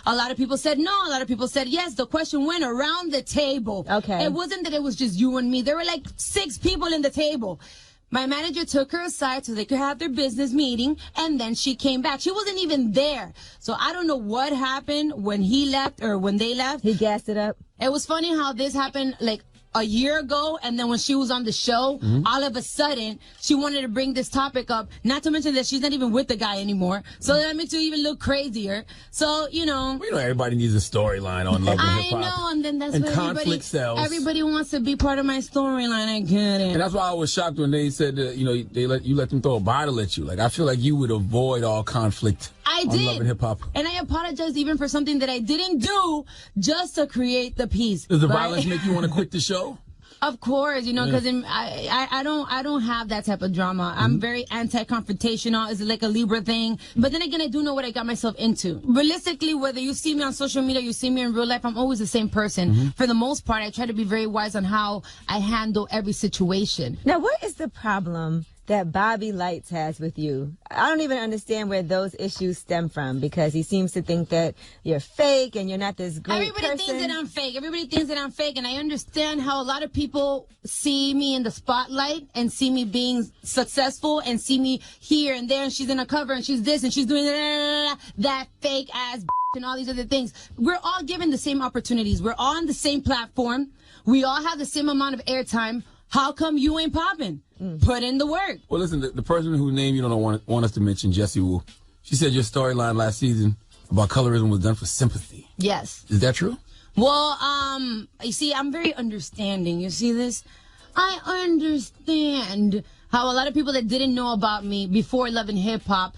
A lot of people said no. A lot of people said yes. The question went around the table. Okay. It wasn't that it was just you and me. There were like 6 people in the table. My manager took her aside so they could have their business meeting, and then she came back. She wasn't even there. So I don't know what happened when he left or when they left. He gassed it up. It was funny how this happened like a year ago, and then when she was on the show, all of a sudden, she wanted to bring this topic up, not to mention that she's not even with the guy anymore. So that makes you even look crazier. So, you know. We know everybody needs a storyline on Love and Hip Hop. I know, and then that's and what conflict sells. Everybody wants to be part of my storyline. I get it. And that's why I was shocked when they said that, you know, you let them throw a bottle at you. Like, I feel like you would avoid all conflict. I on did. Love and Hip Hop. And I apologize even for something that I didn't do just to create the peace. Does the violence make you want to quit the show? Of course, you know, because I don't have that type of drama. I'm very anti-confrontational. It's like a Libra thing. But then again, I do know what I got myself into. Realistically, whether you see me on social media, you see me in real life, I'm always the same person. For the most part, I try to be very wise on how I handle every situation. Now, what is the problem that Bobby Lights has with you? I don't even understand where those issues stem from, because he seems to think that you're fake and you're not this great Everybody thinks that I'm fake. Everybody thinks that I'm fake, and I understand how a lot of people see me in the spotlight and see me being successful and see me here and there, and she's in a cover and she's this and she's doing that fake ass and all these other things. We're all given the same opportunities. We're all on the same platform. We all have the same amount of airtime. How come you ain't popping? Put in the work. Well, listen, the person whose name you don't want us to mention, Jessie Wu, she said your storyline last season about colorism was done for sympathy. Yes. Is that true? Well, you see, I'm very understanding. You see this? I understand how a lot of people that didn't know about me before Love and Hip Hop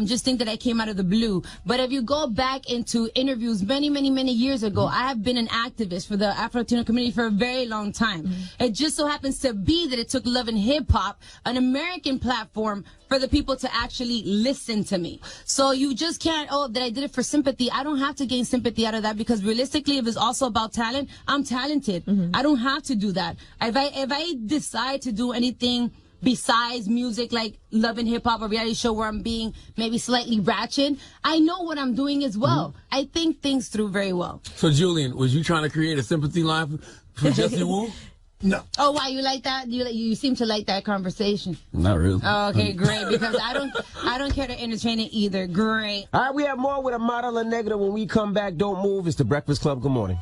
just think that I came out of the blue. But if you go back into interviews many, many, many years ago, I have been an activist for the Afro-Latino community for a very long time. It just so happens to be that it took Love and Hip Hop, an American platform, for the people to actually listen to me. So you just can't, that I did it for sympathy. I don't have to gain sympathy out of that, because realistically, if it's also about talent, I'm talented. I don't have to do that. If I decide to do anything besides music, like Love and Hip Hop, a reality show where I'm being maybe slightly ratchet, I know what I'm doing as well. I think things through very well. So, Julian, was you trying to create a sympathy line for Jessie Wu? No. Oh, why you like that? You seem to like that conversation. Not really. Oh, okay, great. Because I don't care to entertain it either. Great. All right, we have more with Amara La Negra when we come back. Don't move. It's the Breakfast Club. Good morning.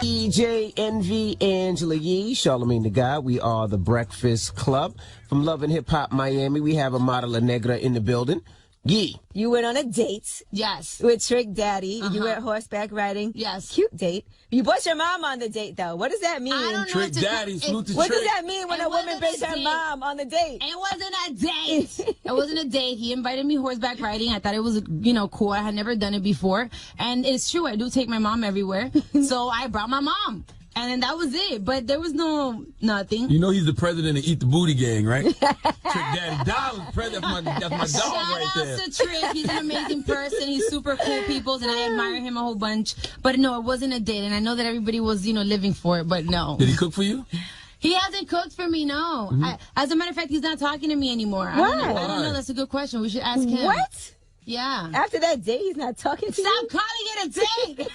EJ, Envy, Angela Yee, Charlamagne the God. We are the Breakfast Club from Love and Hip Hop Miami. We have Amara La Negra in the building. Yee. You went on a date. Yes. With Trick Daddy. You went horseback riding. Yes. Cute date. You brought your mom on the date, though. What does that mean? I don't know. Trick Daddy, salute to What Trick. does that mean when a woman brings her mom on the date? It wasn't a date. It wasn't a date. He invited me horseback riding. I thought it was, cool. I had never done it before. And it's true. I do take my mom everywhere. So I brought my mom. And then that was it. But there was nothing. You know he's the president of Eat the Booty Gang, right? Trick Daddy Dollar's president. That's my dog right there. Shout out to Trick. He's an amazing person. He's super cool people, and I admire him a whole bunch. But no, it wasn't a date. And I know that everybody was, living for it, but no. Did he cook for you? He hasn't cooked for me, no. As a matter of fact, he's not talking to me anymore. Why? I don't know. That's a good question. We should ask him. What? Yeah. After that date, he's not talking to you? Stop calling it a date.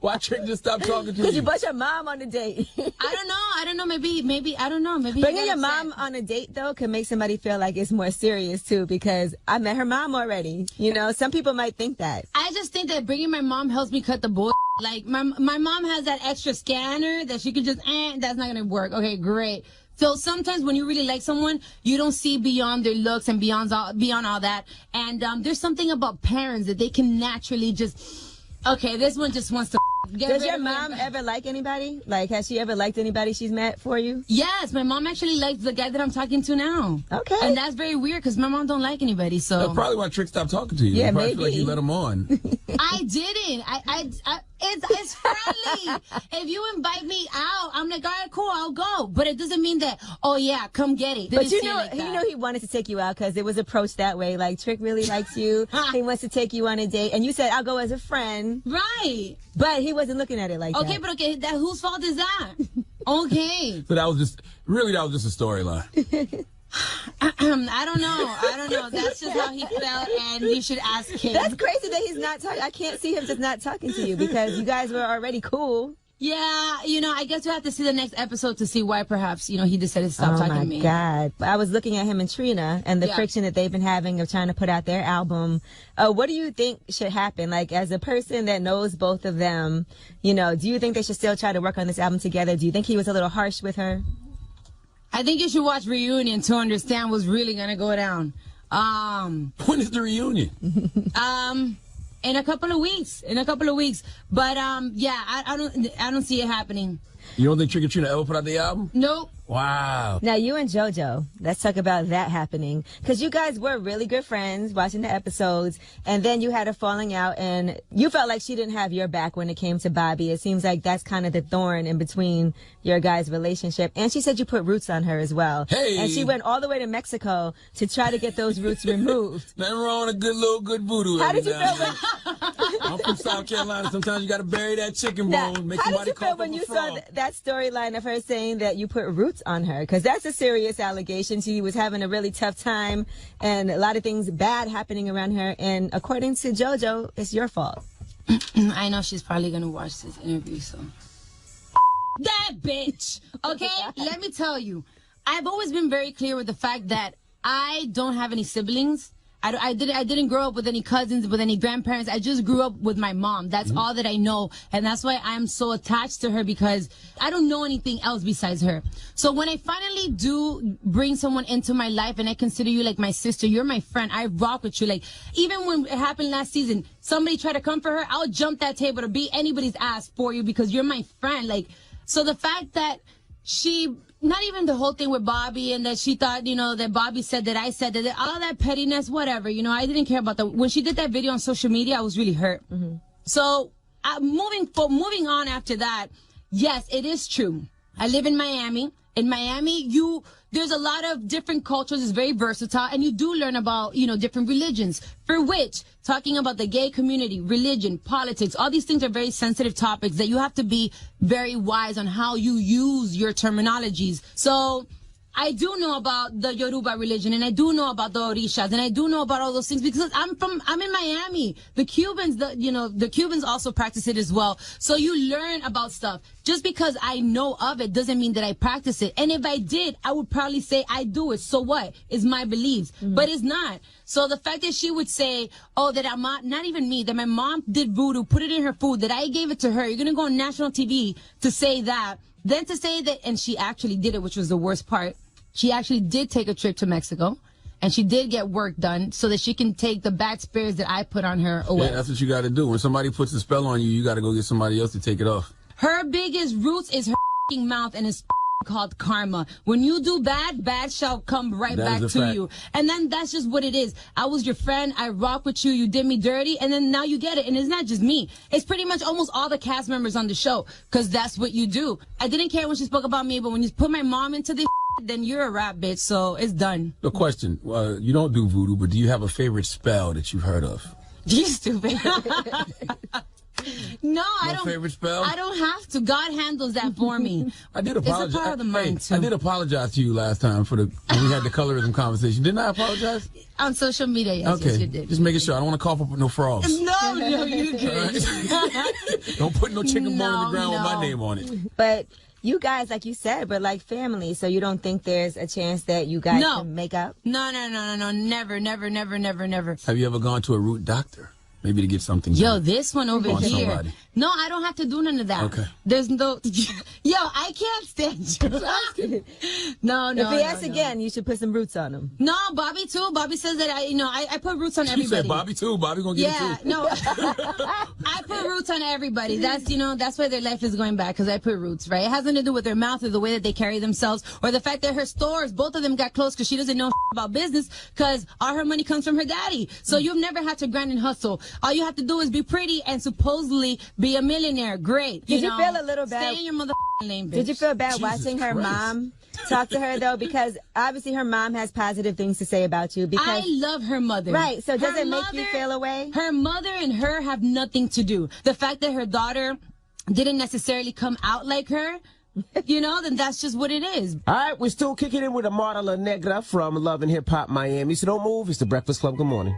Why Trick just stopped talking to you? Because you brought your mom on the date. I don't know. Maybe, I don't know. Maybe bringing your mom on a date, though, can make somebody feel like it's more serious, too, because I met her mom already. Some people might think that. I just think that bringing my mom helps me cut the bull. Like, my mom has that extra scanner that she could just, that's not going to work. Okay, great. So sometimes when you really like someone, you don't see beyond their looks and beyond all that. And there's something about parents that they can naturally just, okay, this one just wants to get Does your mom ever like anybody? Like, has she ever liked anybody she's met for you? Yes, my mom actually likes the guy that I'm talking to now. Okay. And that's very weird because my mom don't like anybody, so. That's probably why Trick stopped talking to you. Yeah, you probably maybe. feel like you let him on. I didn't. It's friendly. If you invite me out, I'm like, all right, cool, I'll go. But it doesn't mean that, oh yeah, come get it. But he wanted to take you out because it was approached that way. Like, Trick really likes you. He wants to take you on a date. And you said, I'll go as a friend. Right. But he wasn't looking at it like that. Okay, but whose fault is that? Okay. So that was just a storyline. I don't know. That's just how he felt, and you should ask him. That's crazy that he's not talking. I can't see him just not talking to you because you guys were already cool. Yeah, I guess we have to see the next episode to see why perhaps, he decided to stop talking to me. Oh, my God. I was looking at him and Trina and the friction that they've been having of trying to put out their album. What do you think should happen? Like, as a person that knows both of them, do you think they should still try to work on this album together? Do you think he was a little harsh with her? I think you should watch Reunion to understand what's really going to go down. When is the reunion? In a couple of weeks. But I don't see it happening. You don't think Trick or Trina ever put out the album? Nope. Wow. Now, you and JoJo, let's talk about that happening. Because you guys were really good friends watching the episodes, and then you had a falling out, and you felt like she didn't have your back when it came to Bobby. It seems like that's kind of the thorn in between your guys' relationship. And she said you put roots on her as well. Hey. And she went all the way to Mexico to try to get those roots removed. Nothing wrong with a good voodoo. How did you feel when... I'm from South Carolina. Sometimes you got to bury that chicken bone. Make how somebody did you feel when you saw that storyline of her saying that you put roots on her? Because that's a serious allegation. She was having a really tough time and a lot of things bad happening around her. And according to JoJo, it's your fault. I know she's probably going to watch this interview, so... That bitch! Okay? Let me tell you. I've always been very clear with the fact that I don't have any siblings. I didn't grow up with any cousins, with any grandparents. I just grew up with my mom. That's all that I know. And that's why I'm so attached to her, because I don't know anything else besides her. So when I finally do bring someone into my life and I consider you like my sister, you're my friend, I rock with you. Like, even when it happened last season, somebody tried to come for her, I'll jump that table to beat anybody's ass for you because you're my friend. Like, so the fact that she... Not even the whole thing with Bobby and that she thought, that Bobby said that I said that, all that pettiness, whatever, I didn't care about that. When she did that video on social media, I was really hurt. Mm-hmm. So moving on after that, yes, it is true. I live in Miami. In Miami, there's a lot of different cultures. It's very versatile. And you do learn about, different religions. For which, talking about the gay community, religion, politics, all these things are very sensitive topics that you have to be very wise on how you use your terminologies. So I do know about the Yoruba religion, and I do know about the Orishas, and I do know about all those things because I'm in Miami. The Cubans, the Cubans also practice it as well. So you learn about stuff. Just because I know of it doesn't mean that I practice it. And if I did, I would probably say I do it. So what? It's my beliefs. Mm-hmm. But it's not. So the fact that she would say, that I'm not even me, that my mom did voodoo, put it in her food, that I gave it to her. You're going to go on national TV to say that. Then to say that, and she actually did it, which was the worst part. She actually did take a trip to Mexico, and she did get work done so that she can take the bad spirits that I put on her away. Yeah, that's what you got to do. When somebody puts a spell on you, you got to go get somebody else to take it off. Her biggest roots is her mouth, and it's called karma. When you do bad shall come right back to you. And then that's just what it is. I was your friend. I rock with you. You did me dirty. And then now you get it. And it's not just me. It's pretty much almost all the cast members on the show, because that's what you do. I didn't care when she spoke about me, but when you put my mom into this, then you're a rap bitch, so it's done. The question, you don't do voodoo, but do you have a favorite spell that you've heard of? You stupid. No, I don't. Favorite spell? I don't have to. God handles that for me. I did apologize. It's a part of the mind, too. I did apologize to you last time when we had the colorism conversation. Didn't I apologize? On social media, yes, okay. Yes, you did. Just making sure. I don't want to cough up with no frogs. No, you good. Don't put no chicken bone in the ground with my name on it. But you guys, like you said, were like family, so you don't think there's a chance that you guys can make up? No. Never. Have you ever gone to a root doctor? Maybe to get something. Yo, this one over here. Somebody. No, I don't have to do none of that. Okay. There's no. Yo, I can't stand you. No. If he asks again, you should put some roots on him. No, Bobby too. Bobby says that I put roots on everybody. You said Bobby too. Bobby gonna get it too. No. I put roots on everybody. That's why their life is going back, because I put roots, right? It has nothing to do with their mouth or the way that they carry themselves or the fact that her stores, both of them got closed because she doesn't know about business, because all her money comes from her daddy. So you've never had to grind and hustle. All you have to do is be pretty and supposedly be a millionaire. Great. Did you feel a little bad? Stay in your mother lane, bitch. Did you feel bad Jesus watching her Christ. mom talk to her, though? Because obviously her mom has positive things to say about you. Because I love her mother. Right. So does it make you feel away? Her mother and her have nothing to do. The fact that her daughter didn't necessarily come out like her then that's just what it is. All right, we're still kicking in with Amara La Negra from Love and Hip Hop Miami. So don't move. It's the Breakfast Club. Good morning.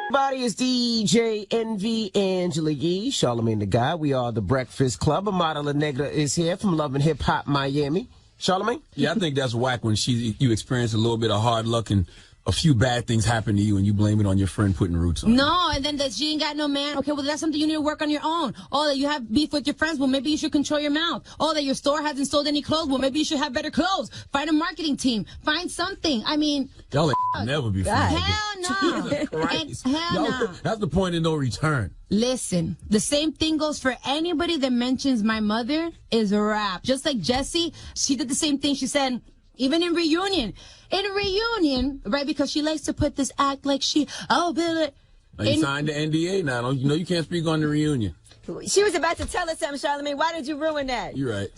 Everybody, it's DJ Envy, Angela Yee, Charlamagne the Guy. We are the Breakfast Club. Amara La Negra is here from Love and Hip Hop Miami. Charlamagne? Yeah, I think that's whack when you experience a little bit of hard luck and a few bad things happen to you and you blame it on your friend putting roots on. No, and then that she ain't got no man. Okay, well, that's something you need to work on your own. Oh, that you have beef with your friends. Well, maybe you should control your mouth. Oh, that your store hasn't sold any clothes. Well, maybe you should have better clothes. Find a marketing team. Find something. I mean, y'all ain't never be friends. Hell no. Hell no. That's the point of no return. Listen, the same thing goes for anybody that mentions my mother is a rap. Just like Jessie, she did the same thing. She said, even in reunion, right, because she likes to put this act like she, Bill. You signed the NDA now. You can't speak on the reunion. She was about to tell us something, Charlamagne. Why did you ruin that? You're right.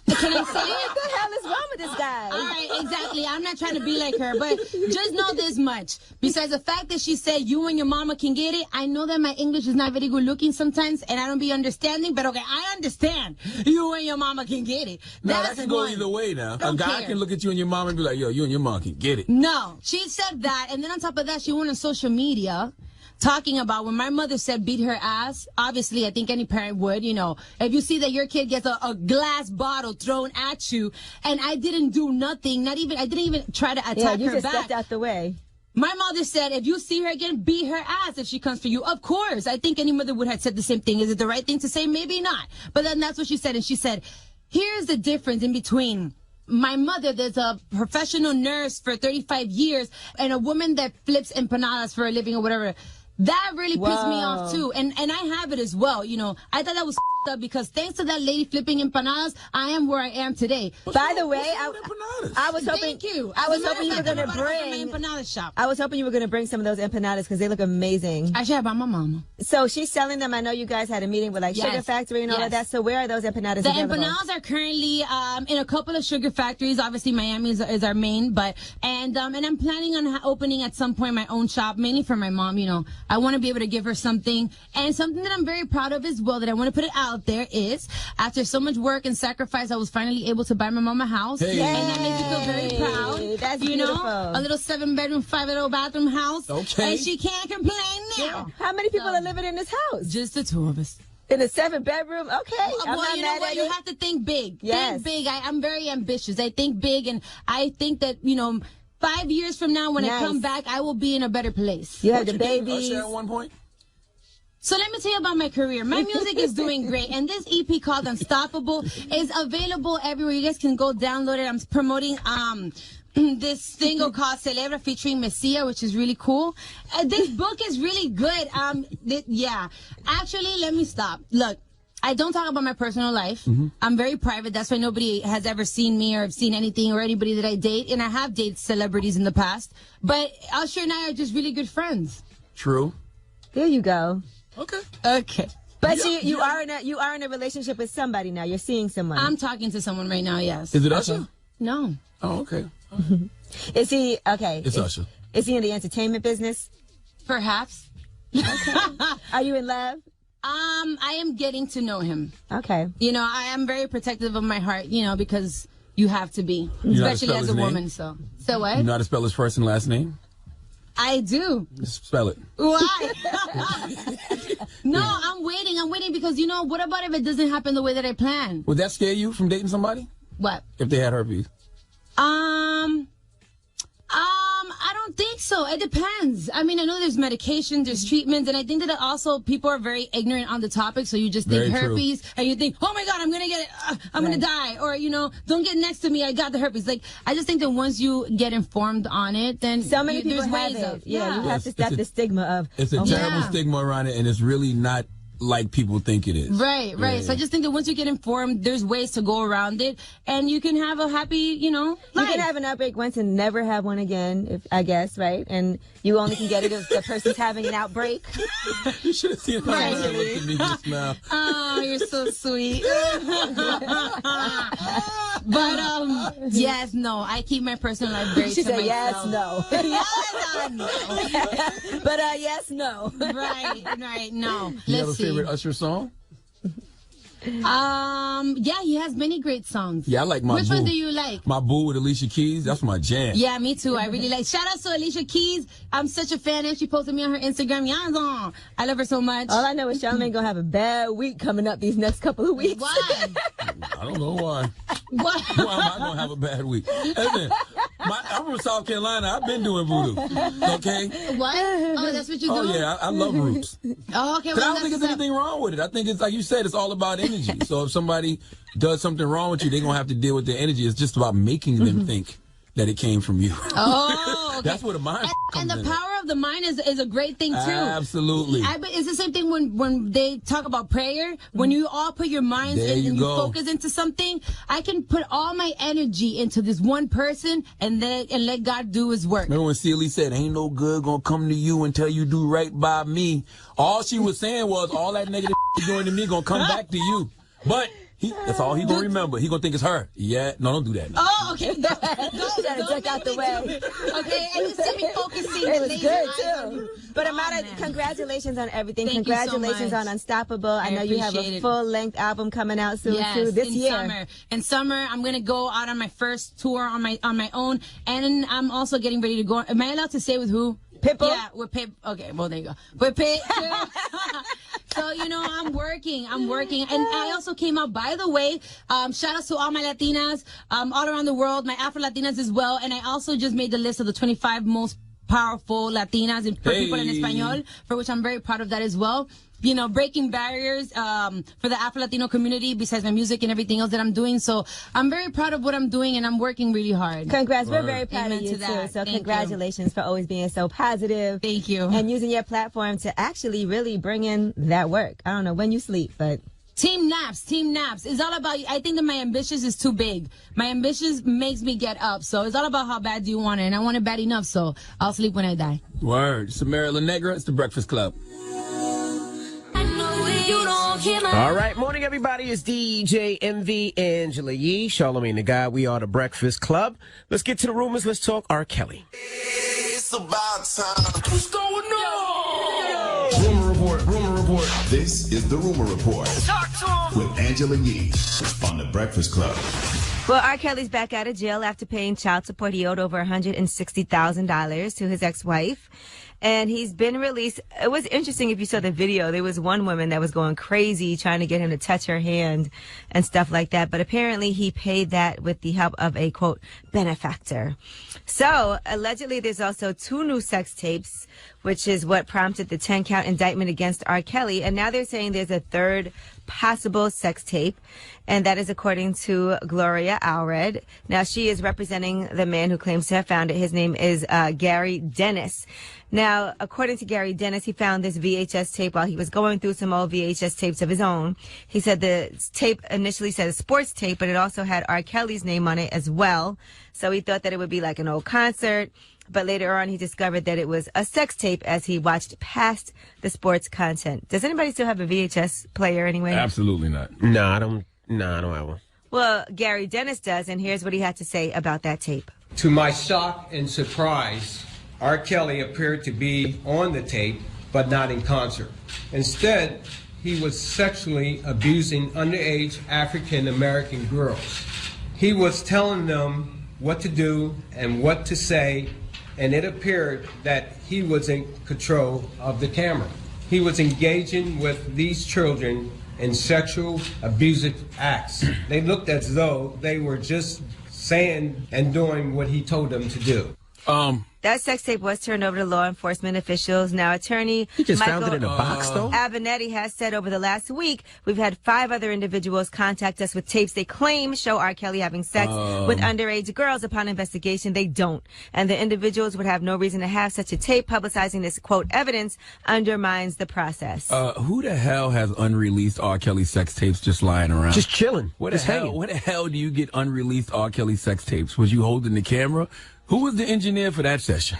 Can I say it? What the hell is wrong with this guy? All right, exactly. I'm not trying to be like her, but just know this much. Besides the fact that she said you and your mama can get it, I know that my English is not very good looking sometimes, and I don't be understanding, but okay, I understand. You and your mama can get it. No, that can go either way now. A guy can look at you and your mom and be like, yo, you and your mom can get it. No, she said that, and then on top of that, she went on social media talking about when my mother said beat her ass. Obviously, I think any parent would, if you see that your kid gets a glass bottle thrown at you, and I didn't do nothing, I didn't even try to attack her back. You just stepped out the way. My mother said, if you see her again, beat her ass if she comes for you. Of course. I think any mother would have said the same thing. Is it the right thing to say? Maybe not. But then that's what she said. And she said, here's the difference in between my mother, there's a professional nurse for 35 years, and a woman that flips empanadas for a living or whatever. That really pissed me off, too. And I have it as well. I thought that was up because thanks to that lady flipping empanadas, I am where I am today. By the way, I was hoping Thank you. I was hoping you were going to bring empanada shop. I was hoping you were going to bring some of those empanadas because they look amazing. I should have bought my mama. So she's selling them. I know you guys had a meeting with Sugar Factory and all of that. So where are those empanadas available? The empanadas are currently in a couple of sugar factories. Obviously, Miami is our main, and I'm planning on opening at some point my own shop, mainly for my mom. I want to be able to give her something, and something that I'm very proud of as well, that I want to put it out there is, after so much work and sacrifice, I was finally able to buy my mom a house. Hey. And that makes me feel very proud. That's beautiful. A little 7-bedroom, 5-bathroom house. Okay. And she can't complain now. Yeah. How many people are living in this house? Just the two of us. In a 7-bedroom? Okay. Well, you know what? You have to think big. Yes. Think big. I'm very ambitious. I think big, and I think that, 5 years from now, when I come back, I will be in a better place. You have the babies. At one point? So let me tell you about my career. My music is doing great, and this EP called Unstoppable is available everywhere. You guys can go download it. I'm promoting this single called Celebra featuring Messia, which is really cool. This book is really good. Actually, let me stop. Look, I don't talk about my personal life. Mm-hmm. I'm very private. That's why nobody has ever seen me or seen anything or anybody that I date. And I have dated celebrities in the past. But Usher and I are just really good friends. True. There you go. Okay. But you are in a relationship with somebody now. You're seeing someone. I'm talking to someone right now, yes. Is it Usher? No. Oh, okay. Is he, okay. It's Usher. Is he in the entertainment business? Perhaps. Okay. Are you in love? I am getting to know him. Okay. I am very protective of my heart, because you have to be, especially as a woman. So what? You know how to spell his first and last name? I do. Spell it. Why? No, I'm waiting because, what about if it doesn't happen the way that I plan? Would that scare you from dating somebody? What? If they had herpes? I don't think so. It depends. I mean, I know there's medication, there's treatments, and I think that also people are very ignorant on the topic, so you just think herpes, and you think, oh my God, I'm going to get it, I'm going to die, or, don't get next to me, I got the herpes. Like, I just think that once you get informed on it, then so many people have it. You have to stop the stigma of. It's a terrible stigma around it, and it's really not like people think it is. Right. Yeah. So I just think that once you get informed, there's ways to go around it, and you can have a happy, life. You can have an outbreak once and never have one again, I guess, right? And you only can get it if the person's having an outbreak. You should have seen how you looked at me just now. Oh, you're so sweet. But, yes, no, I keep my personal life very she to said myself. yes, no. Yes, no. But, yes, no. Right, no. You have a Let's see. favorite Usher song? Yeah, he has many great songs. Yeah, I like my Which boo. one do you like? My boo with Alicia Keys. That's my jam. Yeah, me too. I really like. Shout out to Alicia Keys. I'm such a fan of. She posted me on her Instagram. Yanzon. I love her so much. All I know is Charlamagne gonna have a bad week coming up these next couple of weeks. Why? I don't know why. Why? Why am I gonna have a bad week? Listen, I'm from South Carolina. I've been doing voodoo. Okay. What? Oh, that's what you do? Oh yeah, I love roots. Oh, okay. But I don't think there's anything wrong with it. I think it's like you said, it's all about energy. So if somebody does something wrong with you, they're gonna have to deal with their energy. It's just about making them think that it came from you. Oh, okay. That's where the mind comes and the in. power of the mind is a great thing too. Absolutely. It's the same thing when they talk about prayer. When you all put your minds There and you you go. focus into something, I can put all my energy into this one person and let God do His work. Remember when Celie said, "Ain't no good gonna come to you until you do right by me." All she was saying was, all that negative you're doing to me gonna come back to you. But that's all he gonna remember. He gonna think it's her. Yeah, no, don't do that. Oh, okay. You gotta check out the way. Okay, and you see me focusing. It was good too. But Amada, congratulations on everything. Thank you so Congratulations much. on Unstoppable. I know you have appreciate a it. full-length album coming out soon Yes, too. This in year. Summer. In summer, I'm gonna go out on my first tour on my own, and I'm also getting ready to go. Am I allowed to say with who? Pitbull? Yeah, with Pip. Okay, well, there you go. With Pip, too. So, I'm working. And I also came out, by the way, shout out to all my Latinas all around the world, my Afro-Latinas as well. And I also just made the list of the 25 most powerful Latinas for people in Espanol, for which I'm very proud of that as well. Breaking barriers for the Afro-Latino community besides my music and everything else that I'm doing. So I'm very proud of what I'm doing, and I'm working really hard. Congrats. We're very proud Amen of you, to too. that. So Thank congratulations for always being so positive. Thank you. And using your platform to actually really bring in that work. I don't know when you sleep, but... Team naps. It's all about, I think that my ambitions is too big. My ambitions makes me get up. So it's all about how bad do you want it. And I want it bad enough, so I'll sleep when I die. Word. Samara La Negra, it's The Breakfast Club. All right, morning everybody. It's DJ MV, Angela Yee, Charlamagne the God. We are The Breakfast Club. Let's get to the rumors. Let's talk R. Kelly. It's about time. What's going on? Rumor report. This is the Rumor Report. Talk to him. With Angela Yee on The Breakfast Club. Well, R. Kelly's back out of jail after paying child support. He owed over $160,000 to his ex-wife. And he's been released. It was interesting if you saw the video. There was one woman that was going crazy trying to get him to touch her hand and stuff like that. But apparently he paid that with the help of a, quote, benefactor. So allegedly there's also 2 new sex tapes, which is what prompted the 10-count indictment against R. Kelly. And now they're saying there's a 3rd possible sex tape, and that is according to Gloria Allred. Now, she is representing the man who claims to have found it. His name is Gary Dennis. Now, according to Gary Dennis, he found this VHS tape while he was going through some old VHS tapes of his own. He said the tape initially said a sports tape, but it also had R. Kelly's name on it as well. So he thought that it would be like an old concert. But later on, he discovered that it was a sex tape as he watched past the sports content. Does anybody still have a VHS player anyway? Absolutely not. No, I don't have one. Well, Gary Dennis does, and here's what he had to say about that tape. To my shock and surprise, R. Kelly appeared to be on the tape, but not in concert. Instead, he was sexually abusing underage African American girls. He was telling them what to do and what to say, and it appeared that he was in control of the camera. He was engaging with these children in sexual abusive acts. They looked as though they were just saying and doing what he told them to do. That sex tape was turned over to law enforcement officials. Now, attorney He just Michael found it in a box, though? Avenatti has said over the last week, we've had 5 other individuals contact us with tapes they claim show R. Kelly having sex with underage girls. Upon investigation, they don't. And the individuals would have no reason to have such a tape. Publicizing this, quote, evidence undermines the process. Who the hell has unreleased R. Kelly sex tapes just lying around? Just chilling. Where the hell do you get unreleased R. Kelly sex tapes? Was you holding the camera? Who was the engineer for that session?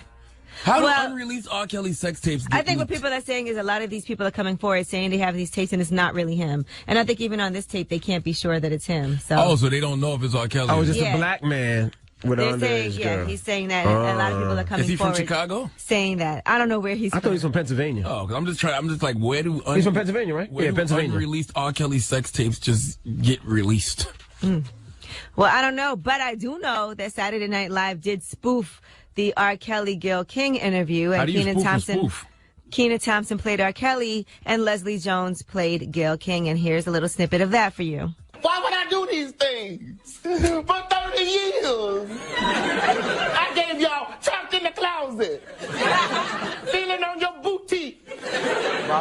How do unreleased R. Kelly sex tapes get I think leaked? what people are saying is a lot of these people are coming forward saying they have these tapes and it's not really him. And I think even on this tape, they can't be sure that it's him. So So they don't know if it's R. Kelly. Oh, just a black man. with They're underage saying, yeah, girl. he's saying that. A lot of people are coming Is he forward. from Chicago? Saying that. I don't know where he's I from. thought he was from Pennsylvania. Oh, 'cause I'm just like, where do He's from Pennsylvania, right? Where Yeah, do Pennsylvania. unreleased R. Kelly sex tapes just get released? Well, I don't know, but I do know that Saturday Night Live did spoof the R. Kelly Gayle King interview, How and do you spoof a spoof? Kenan Thompson played R. Kelly, and Leslie Jones played Gayle King. And here's a little snippet of that for you. Why would I do these things? For 30 years. I gave y'all trapped in the closet. Feeling on your boutique.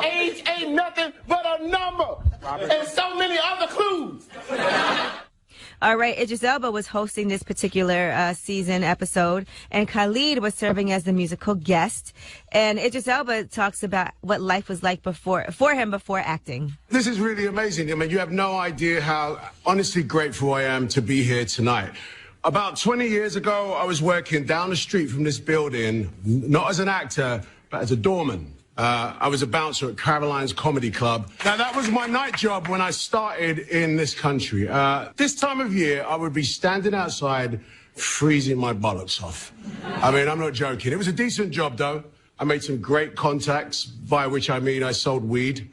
Age ain't nothing but a number. And so many other clues. All right, Idris Elba was hosting this particular season episode, and Khalid was serving as the musical guest. And Idris Elba talks about what life was like for him before acting. This is really amazing. I mean, you have no idea how honestly grateful I am to be here tonight. About 20 years ago, I was working down the street from this building, not as an actor, but as a doorman. I was a bouncer at Caroline's Comedy Club. Now, that was my night job when I started in this country. This time of year, I would be standing outside freezing my bollocks off. I mean, I'm not joking. It was a decent job, though. I made some great contacts, by which I mean I sold weed.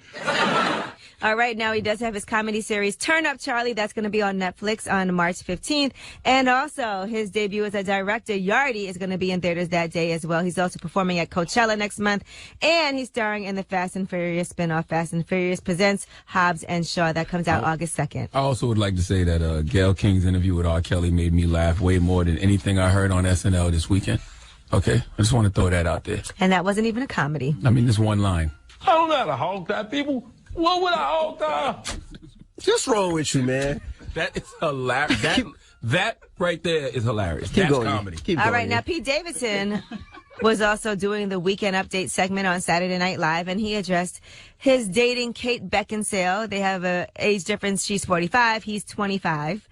All right, now he does have his comedy series, Turn Up Charlie. That's going to be on Netflix on March 15th. And also, his debut as a director, Yardy, is going to be in theaters that day as well. He's also performing at Coachella next month. And he's starring in the Fast and Furious spinoff, Fast and Furious Presents Hobbs and Shaw. That comes out August 2nd. I also would like to say that Gayle King's interview with R. Kelly made me laugh way more than anything I heard on SNL this weekend. Okay? I just want to throw that out there. And that wasn't even a comedy. I mean, this one line. I don't know how to hog tie people. What would I hog tie? What's wrong with you, man? That is hilarious. That right there is hilarious. Keep That's going. comedy. Keep All going. right, now Pete Davidson was also doing the Weekend Update segment on Saturday Night Live, and he addressed his dating Kate Beckinsale. They have a age difference. She's 45, he's 25.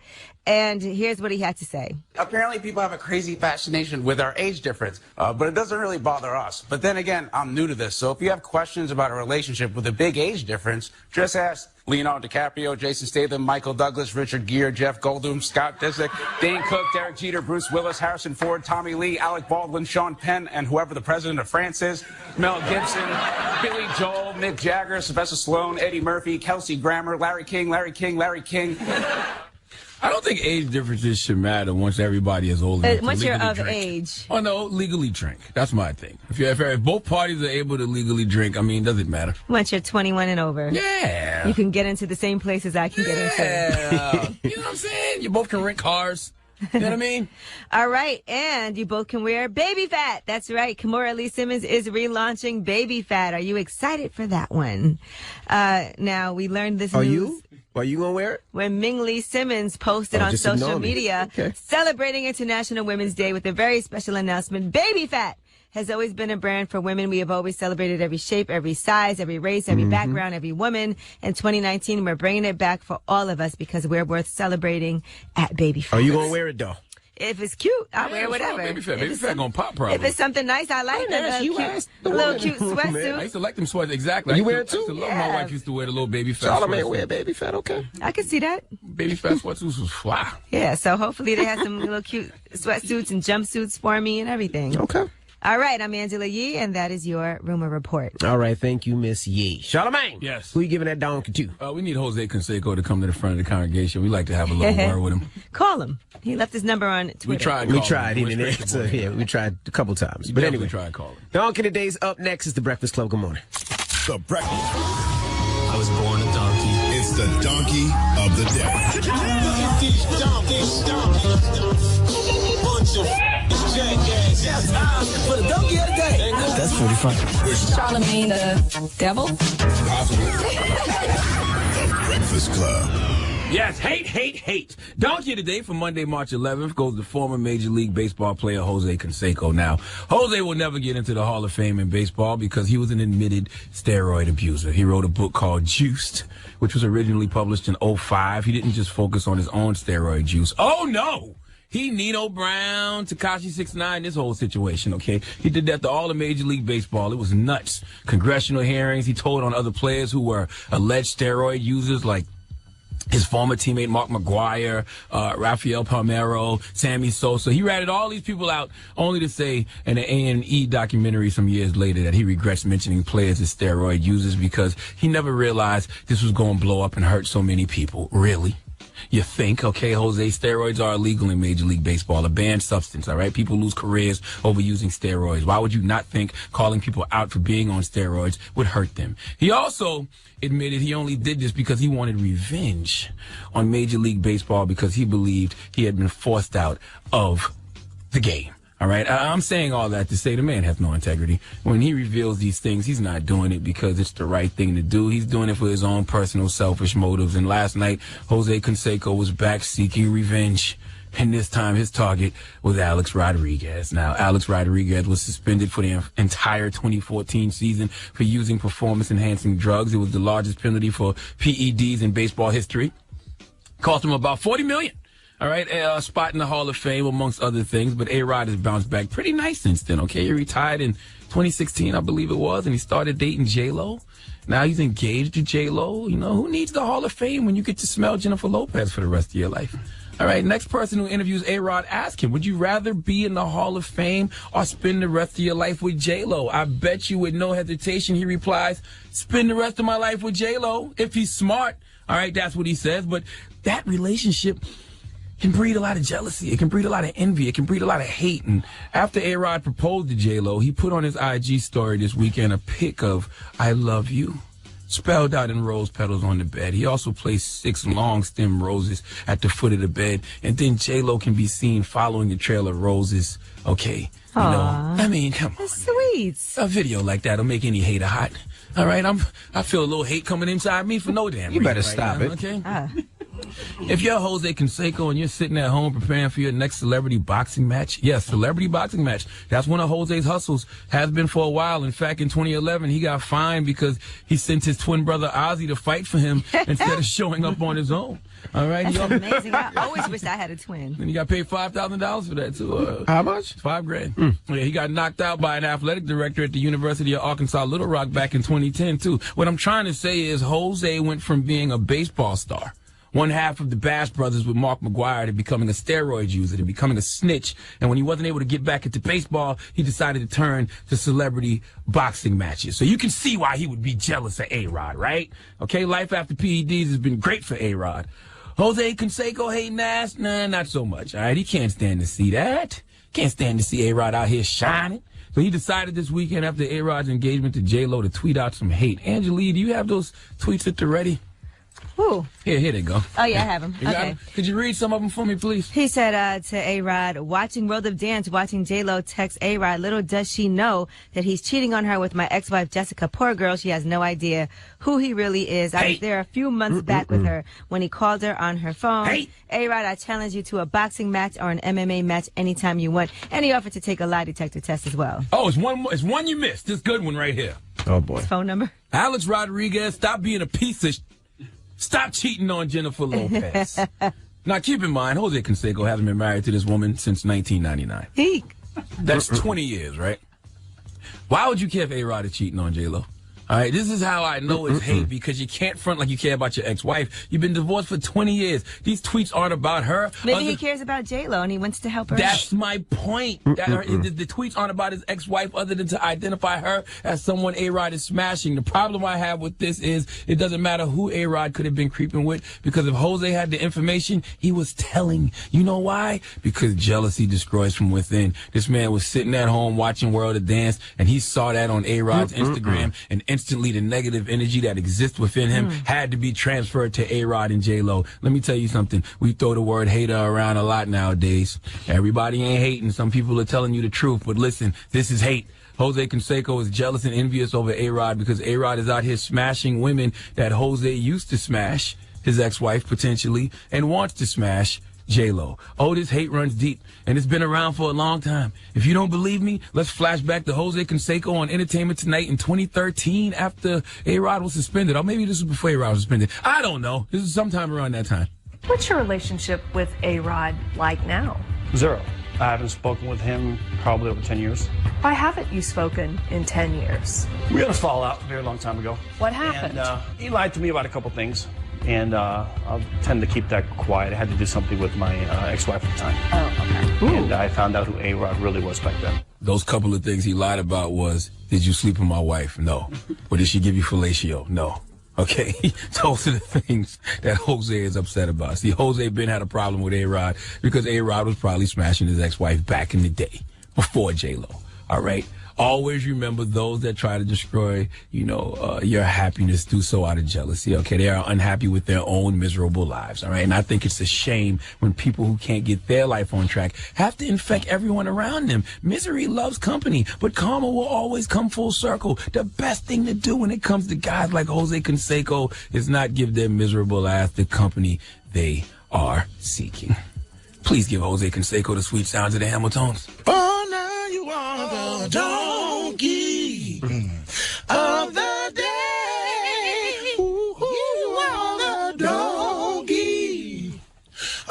And here's what he had to say. Apparently people have a crazy fascination with our age difference, but it doesn't really bother us. But then again, I'm new to this, so if you have questions about a relationship with a big age difference, just ask Leonardo DiCaprio, Jason Statham, Michael Douglas, Richard Gere, Jeff Goldblum, Scott Disick, Dane Cook, Derek Jeter, Bruce Willis, Harrison Ford, Tommy Lee, Alec Baldwin, Sean Penn, and whoever the president of France is, Mel Gibson, Billy Joel, Mick Jagger, Sylvester Stallone, Eddie Murphy, Kelsey Grammer, Larry King. I don't think age differences should matter once everybody is old enough to Once you're legally of drink. age. Oh, no, legally drink. That's my thing. If both parties are able to legally drink, I mean, does it matter? Once you're 21 and over. Yeah. You can get into the same places I can get into. Yeah. You know what I'm saying? You both can rent cars. You know what I mean? All right, and you both can wear Baby Fat. That's right. Kimora Lee Simmons is relaunching Baby Fat. Are you excited for that one? Now, we learned this news. Are you gonna wear it? When Ming Lee Simmons posted on just social ignore me. media Okay. celebrating International Women's Day with a very special announcement. Baby Fat has always been a brand for women. We have always celebrated every shape, every size, every race, every background, every woman. In 2019, we're bringing it back for all of us because we're worth celebrating at Baby Fat. Are you gonna wear it though? If it's cute, I'll wear whatever. Baby Fat. If Baby it's Fat some- gonna pop probably. If it's something nice, I like a little cute I sweatsuit. used to like them sweats. Exactly. You I wear used to- it I used too? to love Yeah. my wife used to wear the little Baby Fat Charlamagne sweatsuit. wear Baby Fat, okay? I can see that. Baby Fat sweatsuits was fly. Yeah, so hopefully they have some little cute sweatsuits and jumpsuits for me and everything. Okay. All right, I'm Angela Yee, and that is your Rumor Report. All right, thank you, Miss Yee. Charlamagne. Yes. Who you giving that donkey to? We need Jose Canseco to come to the front of the congregation. We like to have a little word with him. Call him. He left his number on Twitter. We tried. We calling tried. him. He didn't answer. Yeah, we tried a couple times. But anyway, tried calling. Donkey of the Day's up next is the Breakfast Club. Good morning. The Breakfast. I was born a donkey. It's the Donkey of the For the donkey of the day. That's pretty funny. Charlamagne the devil? The Breakfast Club. Yes, hate. Donkey today for Monday, March 11th goes to former Major League Baseball player Jose Canseco. Now, Jose will never get into the Hall of Fame in baseball because he was an admitted steroid abuser. He wrote a book called Juiced, which was originally published in 2005. He didn't just focus on his own steroid use. Oh, no! He, Nino Brown, Tekashi 6ix9ine, this whole situation, okay? He did that to all of Major League Baseball. It was nuts. Congressional hearings. He told on other players who were alleged steroid users like his former teammate Mark McGuire, Rafael Palmeiro, Sammy Sosa. He ratted all these people out only to say in an A&E documentary some years later that he regrets mentioning players as steroid users because he never realized this was going to blow up and hurt so many people. Really? You think, okay, Jose, steroids are illegal in Major League Baseball, a banned substance, all right? People lose careers over using steroids. Why would you not think calling people out for being on steroids would hurt them? He also admitted he only did this because he wanted revenge on Major League Baseball because he believed he had been forced out of the game. All right, I'm saying all that to say the man has no integrity. When he reveals these things, he's not doing it because it's the right thing to do. He's doing it for his own personal selfish motives. And last night, Jose Canseco was back seeking revenge. And this time, his target was Alex Rodriguez. Now, Alex Rodriguez was suspended for the entire 2014 season for using performance-enhancing drugs. It was the largest penalty for PEDs in baseball history. Cost him about $40 million. All right, a spot in the Hall of Fame, amongst other things. But A-Rod has bounced back pretty nice since then, okay? He retired in 2016, I believe it was, and he started dating J-Lo. Now he's engaged to J-Lo. You know, who needs the Hall of Fame when you get to smell Jennifer Lopez for the rest of your life? All right, next person who interviews A-Rod, ask him, would you rather be in the Hall of Fame or spend the rest of your life with J-Lo? I bet you with no hesitation he replies, spend the rest of my life with J-Lo. If he's smart, all right, that's what he says. But that relationship can breed a lot of jealousy. It can breed a lot of envy. It can breed a lot of hate. And after A-Rod proposed to J-Lo, he put on his IG story this weekend a pic of I love you, spelled out in rose petals on the bed. He also placed 6 long stem roses at the foot of the bed. And then J-Lo can be seen following the trail of roses. Okay. You know, I mean, come on. That's sweet. A video like that'll make any hater hot. All right, I feel a little hate coming inside me for no damn reason. You better right stop now, it. Okay? If you're Jose Canseco and you're sitting at home preparing for your next celebrity boxing match, yes, celebrity boxing match. That's one of Jose's hustles, has been for a while. In fact, in 2011, he got fined because he sent his twin brother Ozzy to fight for him instead of showing up on his own. All right, That's amazing. I always wish I had a twin. And he got paid $5,000 for that too. How much? $5,000. Yeah, he got knocked out by an athletic director at the University of Arkansas Little Rock back in 2010 too. What I'm trying to say is Jose went from being a baseball star, one half of the Bash Brothers with Mark McGuire, to becoming a steroid user, to becoming a snitch. And when he wasn't able to get back into baseball, he decided to turn to celebrity boxing matches. So you can see why he would be jealous of A-Rod, right? Okay, life after PEDs has been great for A-Rod. Jose Canseco hating ass? Nah, not so much. All right, he can't stand to see that. Can't stand to see A-Rod out here shining. So he decided this weekend after A-Rod's engagement to J-Lo to tweet out some hate. Angelique, do you have those tweets at the ready? Who? Here they go. Oh, yeah, I have them. You got Okay. 'em? Could you read some of them for me, please? He said to A-Rod, watching World of Dance, watching J-Lo text A-Rod, little does she know that he's cheating on her with my ex-wife, Jessica. Poor girl, she has no idea who he really is. I was there a few months back with her when he called her on her phone. A-Rod, I challenge you to a boxing match or an MMA match anytime you want. And he offered to take a lie detector test as well. Oh, it's one you missed. This good one right here. Oh, boy. His phone number? Alex Rodriguez, stop being a piece of... Stop cheating on Jennifer Lopez. Now, keep in mind, Jose Canseco hasn't been married to this woman since 1999. That's 20 years, right? Why would you care if A-Rod is cheating on J-Lo? All right, this is how I know it's hate, because you can't front like you care about your ex-wife. You've been divorced for 20 years. These tweets aren't about her. Maybe he cares about J-Lo and he wants to help her. That's my point. The tweets aren't about his ex-wife other than to identify her as someone A-Rod is smashing. The problem I have with this is it doesn't matter who A-Rod could have been creeping with, because if Jose had the information, he was telling. You know why? Because jealousy destroys from within. This man was sitting at home watching World of Dance, and he saw that on A-Rod's Instagram, and instantly the negative energy that exists within him had to be transferred to A-Rod and J-Lo. Let me tell you something. We throw the word hater around a lot nowadays. Everybody ain't hating. Some people are telling you the truth. But listen, this is hate. Jose Canseco is jealous and envious over A-Rod because A-Rod is out here smashing women that Jose used to smash, his ex-wife potentially, and wants to smash J-Lo. Oh, this hate runs deep, and it's been around for a long time. If you don't believe me, let's flash back to Jose Canseco on Entertainment Tonight in 2013 after A-Rod was suspended. Or maybe this was before A-Rod was suspended. I don't know. This is sometime around that time. What's your relationship with A-Rod like now? 0. I haven't spoken with him probably over 10 years. Why haven't you spoken in 10 years? We had a fallout a very long time ago. What happened? And he lied to me about a couple things. and I tend to keep that quiet. I had to do something with my ex-wife at the time. Oh, okay. And I found out who A-Rod really was back then. Those couple of things he lied about was, did you sleep with my wife? No. Or did she give you fellatio? No. Okay, those are the things that Jose is upset about. See, Jose Ben had a problem with A-Rod because A-Rod was probably smashing his ex-wife back in the day, before J-Lo. All right? Always remember those that try to destroy, your happiness do so out of jealousy. Okay, they are unhappy with their own miserable lives. All right, and I think it's a shame when people who can't get their life on track have to infect everyone around them. Misery loves company, but karma will always come full circle. The best thing to do when it comes to guys like Jose Canseco is not give their miserable ass the company they are seeking. Please give Jose Canseco the sweet sounds of the Hamiltons. Oh, now you are the donkey of the day. You are the donkey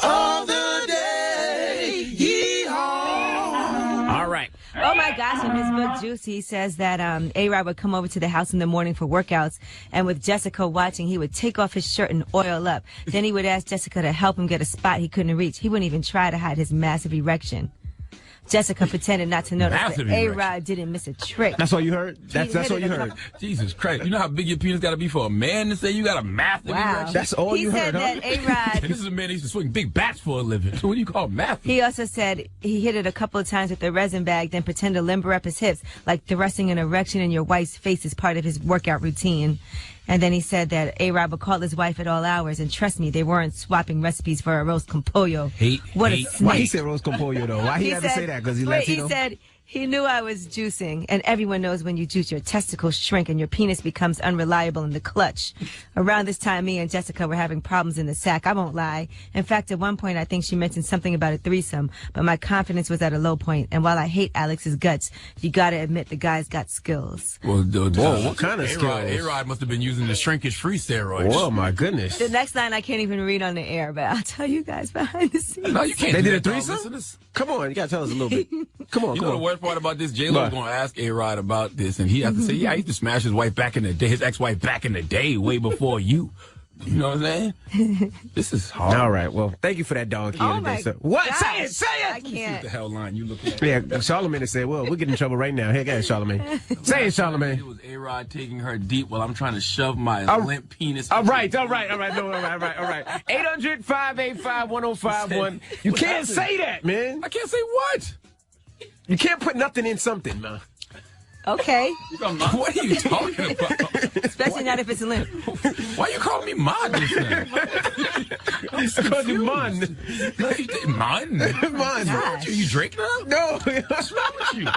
of the day. Yee-haw. All right. Oh my gosh, in his book Juice, he says that A-Rod would come over to the house in the morning for workouts, and with Jessica watching, he would take off his shirt and oil up. Then he would ask Jessica to help him get a spot he couldn't reach. He wouldn't even try to hide his massive erection. Jessica pretended not to notice that A-Rod didn't miss a trick. That's all you heard? That's all you heard? Jesus Christ. You know how big your penis got to be for a man to say you got a massive erection? That's all you heard, huh? He said that A-Rod... This is a man that used to swing big bats for a living. So what do you call massive? He also said he hit it a couple of times with the resin bag, then pretended to limber up his hips, like thrusting an erection in your wife's face is part of his workout routine. And then he said that A-Rod would call his wife at all hours, and trust me, they weren't swapping recipes for a roast con pollo. What a snake. Why he said roast con pollo, though? Why he had to say that? Because he's Latino? He said he knew I was juicing, and everyone knows when you juice, your testicles shrink and your penis becomes unreliable in the clutch. Around this time, me and Jessica were having problems in the sack. I won't lie. In fact, at one point, I think she mentioned something about a threesome, but my confidence was at a low point. And while I hate Alex's guts, you gotta admit the guy's got skills. Well, whoa, what kind of skills? A-Rod must have been using the shrinkage-free steroids. Whoa, my goodness. The next line I can't even read on the air, but I'll tell you guys behind the scenes. No, you can't. They do did a that, threesome? Come on, you gotta tell us a little bit. Come on, You know the worst part about this? J-Lo's going to ask A-Rod about this, and he has to say, yeah, I used to smash his wife back in the day, his ex-wife back in the day, way before you. You know what I'm saying? This is hard. All right, well, thank you for that donkey. Oh my what? gosh. Say it! I can't. The hell line you look at. Yeah, Charlamagne said, well, we're getting in trouble right now. Here, go ahead, Charlamagne. Say it, Charlamagne. It was A-Rod taking her deep while I'm trying to shove my limp penis. All right. 800-585-1051. You can't say that, man. I can't say what? You can't put nothing in something, man. Okay. What are you talking about? Especially not if it's limp. Why you calling me man just now? Because you man. Man? Man. You drink now? No. What's wrong with you?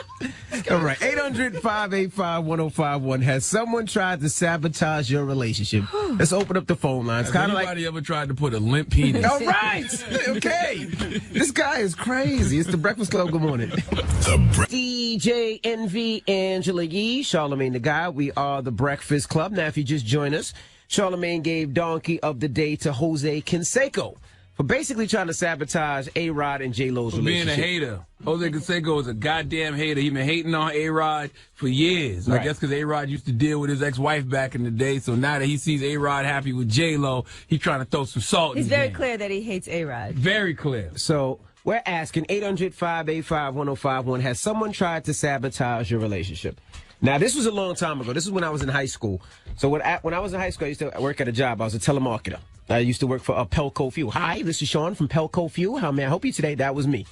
All right. 800-585-1051. Has someone tried to sabotage your relationship? Let's open up the phone lines. Has anybody ever tried to put a limp penis? All right. Okay. This guy is crazy. It's the Breakfast Club. Good morning. DJ NV Angela Yee, Charlamagne the Guy. We are the Breakfast Club. Now, if you just joined us, Charlamagne gave Donkey of the Day to Jose Canseco for basically trying to sabotage A-Rod and J-Lo's relationship. Being a hater. Jose Canseco is a goddamn hater. He's been hating on A-Rod for years. Right. I guess because A-Rod used to deal with his ex-wife back in the day. So now that he sees A-Rod happy with J-Lo, he's trying to throw some salt He's in very his clear that he hates A-Rod. Very clear. So we're asking 800-585-1051. Has someone tried to sabotage your relationship? Now, this was a long time ago. This is when I was in high school. So when I was in high school, I used to work at a job. I was a telemarketer. I used to work for Pelco Fuel. Hi, this is Sean from Pelco Fuel. How may I help you today? That was me.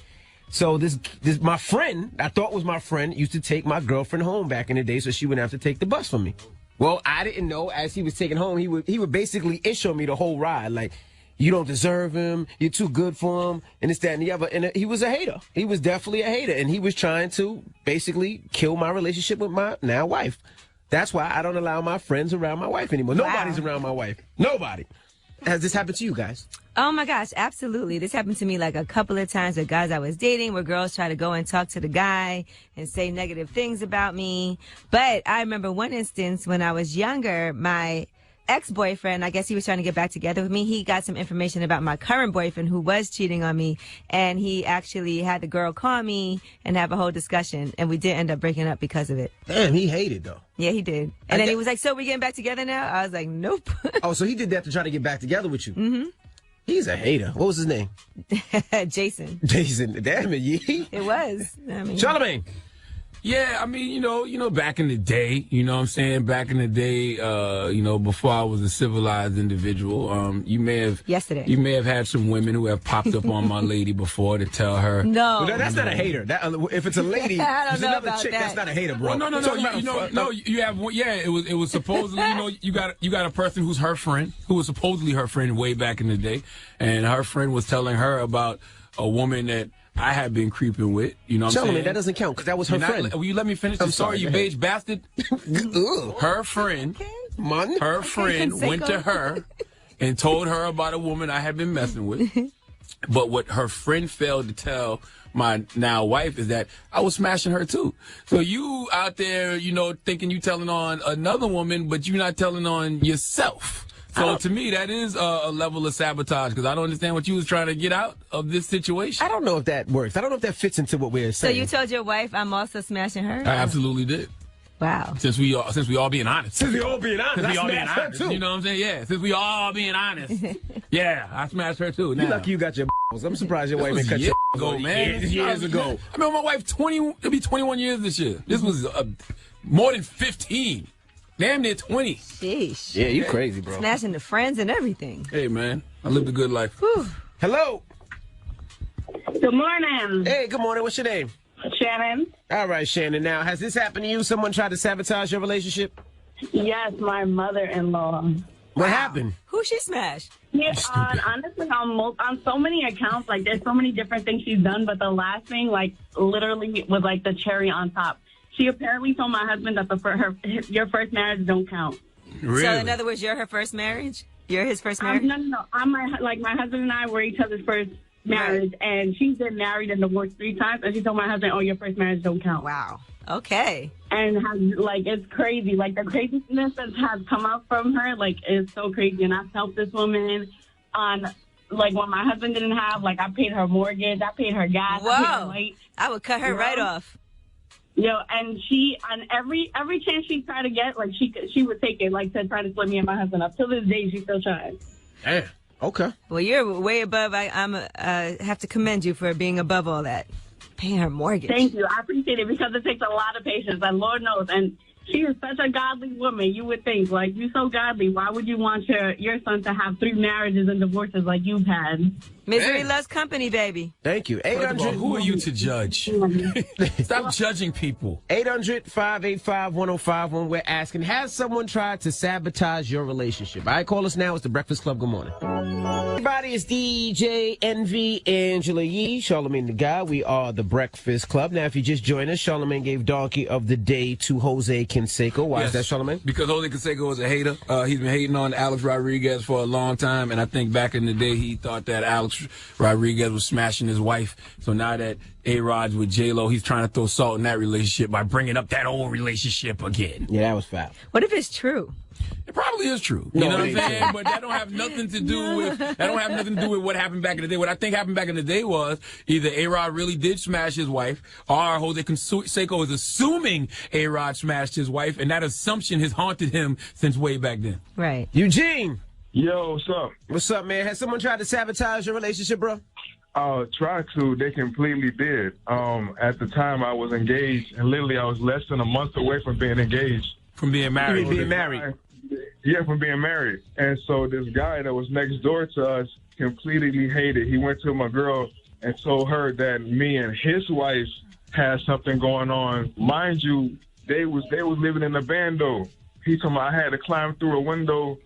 So this my friend, I thought was my friend, used to take my girlfriend home back in the day so she wouldn't have to take the bus from me. Well, I didn't know as he was taking home, he would basically issue me the whole ride. Like, you don't deserve him. You're too good for him. And this, that, and the other. And he was a hater. He was definitely a hater. And he was trying to basically kill my relationship with my now wife. That's why I don't allow my friends around my wife anymore. Wow. Nobody's around my wife. Nobody. Has this happened to you guys? Oh my gosh, absolutely. This happened to me like a couple of times with guys I was dating where girls try to go and talk to the guy and say negative things about me. But I remember one instance when I was younger, my ex-boyfriend, I guess he was trying to get back together with me. He got some information about my current boyfriend who was cheating on me, and he actually had the girl call me and have a whole discussion, and we did end up breaking up because of it. Damn, he hated though. Yeah, he did. And then he was like, so we getting back together now? I was like, nope. Oh, so he did that to try to get back together with you? Mm-hmm. He's a hater. What was his name? Jason. Jason. Damn it, Yee. It was. I mean, Charlamagne. Yeah, I mean, you know, back in the day, you know what I'm saying? Back in the day, before I was a civilized individual, you may have had some women who have popped up on my lady before to tell her. No. Well, that's not a hater. If it's a lady, I don't there's know another about chick, that. that's not a hater, bro. Well, no, you have one. Yeah, it was supposedly, you got a person who's her friend, who was supposedly her friend way back in the day, and her friend was telling her about a woman that I had been creeping with, you know what I'm saying? That doesn't count because that was her friend. Will you let me finish the story, you beige bastard? Her friend went to her and told her about a woman I had been messing with. But what her friend failed to tell my now wife is that I was smashing her too. So you out there, thinking you telling on another woman, but you're not telling on yourself. So to me, that is a level of sabotage because I don't understand what you was trying to get out of this situation. I don't know if that works. I don't know if that fits into what we're saying. So you told your wife I'm also smashing her? I absolutely did. Wow. Since we all being honest. Since we all being honest. Since we all being honest. You know what I'm saying? Yeah. Since we all being honest. Yeah, I smashed her too. You lucky you got your balls. I'm surprised your wife ain't cut your ago, man. Years ago. I mean, my wife it'll be 21 years this year. This was more than 15. Damn near 20. Sheesh. Yeah, you crazy, bro. Smashing the friends and everything. Hey, man. I lived a good life. Whew. Hello. Good morning. Hey, good morning. What's your name? Shannon. All right, Shannon. Now, has this happened to you? Someone tried to sabotage your relationship? Yes, my mother-in-law. What happened? Who she smashed? Yeah, honestly, on so many accounts, like there's so many different things she's done, but the last thing, like literally, was like the cherry on top. She apparently told my husband that your first marriage don't count. Really? So in other words, you're her first marriage? You're his first marriage? No. My husband and I were each other's first marriage, and she's been married and divorced 3 times, and she told my husband, your first marriage don't count. Wow. Okay. And it's crazy. Like the craziness that has come out from her, is so crazy. And I've helped this woman on, when my husband didn't have, I paid her mortgage, I paid her gas, Whoa. I paid her light. I would cut her right off. And she, on every chance she tried to get, she would take it, to try to split me and my husband up. Till this day, she's still trying. Damn. Okay. Well, you're way above. I have to commend you for being above all that. Paying her mortgage. Thank you. I appreciate it because it takes a lot of patience, and Lord knows. And she is such a godly woman. You would think, you're so godly. Why would you want your son to have 3 marriages and divorces like you've had? Misery loves company, baby. Thank you. 800. Who are you to judge? Stop judging people. 800-585-1051. We're asking, has someone tried to sabotage your relationship? All right, call us now. It's the Breakfast Club. Good morning. Everybody, it's DJ Envy, Angela Yee, Charlamagne the Guy. We are the Breakfast Club. Now, if you just joined us, Charlamagne gave Donkey of the Day to Jose Canseco. Why is that, Charlamagne? Because Jose Canseco is a hater. He's been hating on Alex Rodriguez for a long time, and I think back in the day he thought that Alex Rodriguez was smashing his wife. So now that A-Rod's with J-Lo, he's trying to throw salt in that relationship by bringing up that old relationship again. Yeah, that was foul. What if it's true? It probably is true. You know what I'm saying? But that don't have nothing to do with what happened back in the day. What I think happened back in the day was either A-Rod really did smash his wife, or Jose Canseco is assuming A-Rod smashed his wife, and that assumption has haunted him since way back then. Right. Eugene. Yo, what's up? What's up, man? Has someone tried to sabotage your relationship, bro? Tried to. They completely did. At the time, I was engaged, and literally I was less than a month away from being engaged. From being married? You mean being married? Yeah, from being married. And so this guy that was next door to us completely hated. He went to my girl and told her that me and his wife had something going on. Mind you, they was living in a bando. He told me I had to climb through a window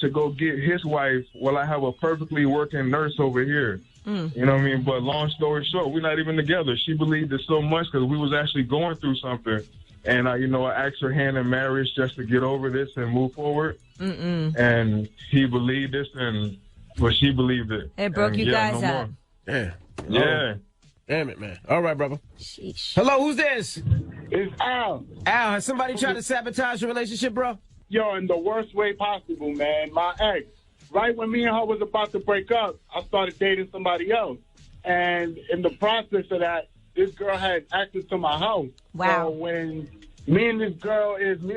to go get his wife while I have a perfectly working nurse over here. You know what I mean? But long story short, we're not even together. She believed it so much because we was actually going through something. And, I asked her hand in marriage just to get over this and move forward. And he believed this, but she believed it. It broke you guys up. Yeah. Yeah. Damn it, man. All right, brother. Sheesh. Hello, who's this? It's Al. Al, has somebody tried to sabotage your relationship, bro? Yo, in the worst way possible, man. My ex, right when me and her was about to break up, I started dating somebody else. And in the process of that, this girl had access to my house. Wow. So when me and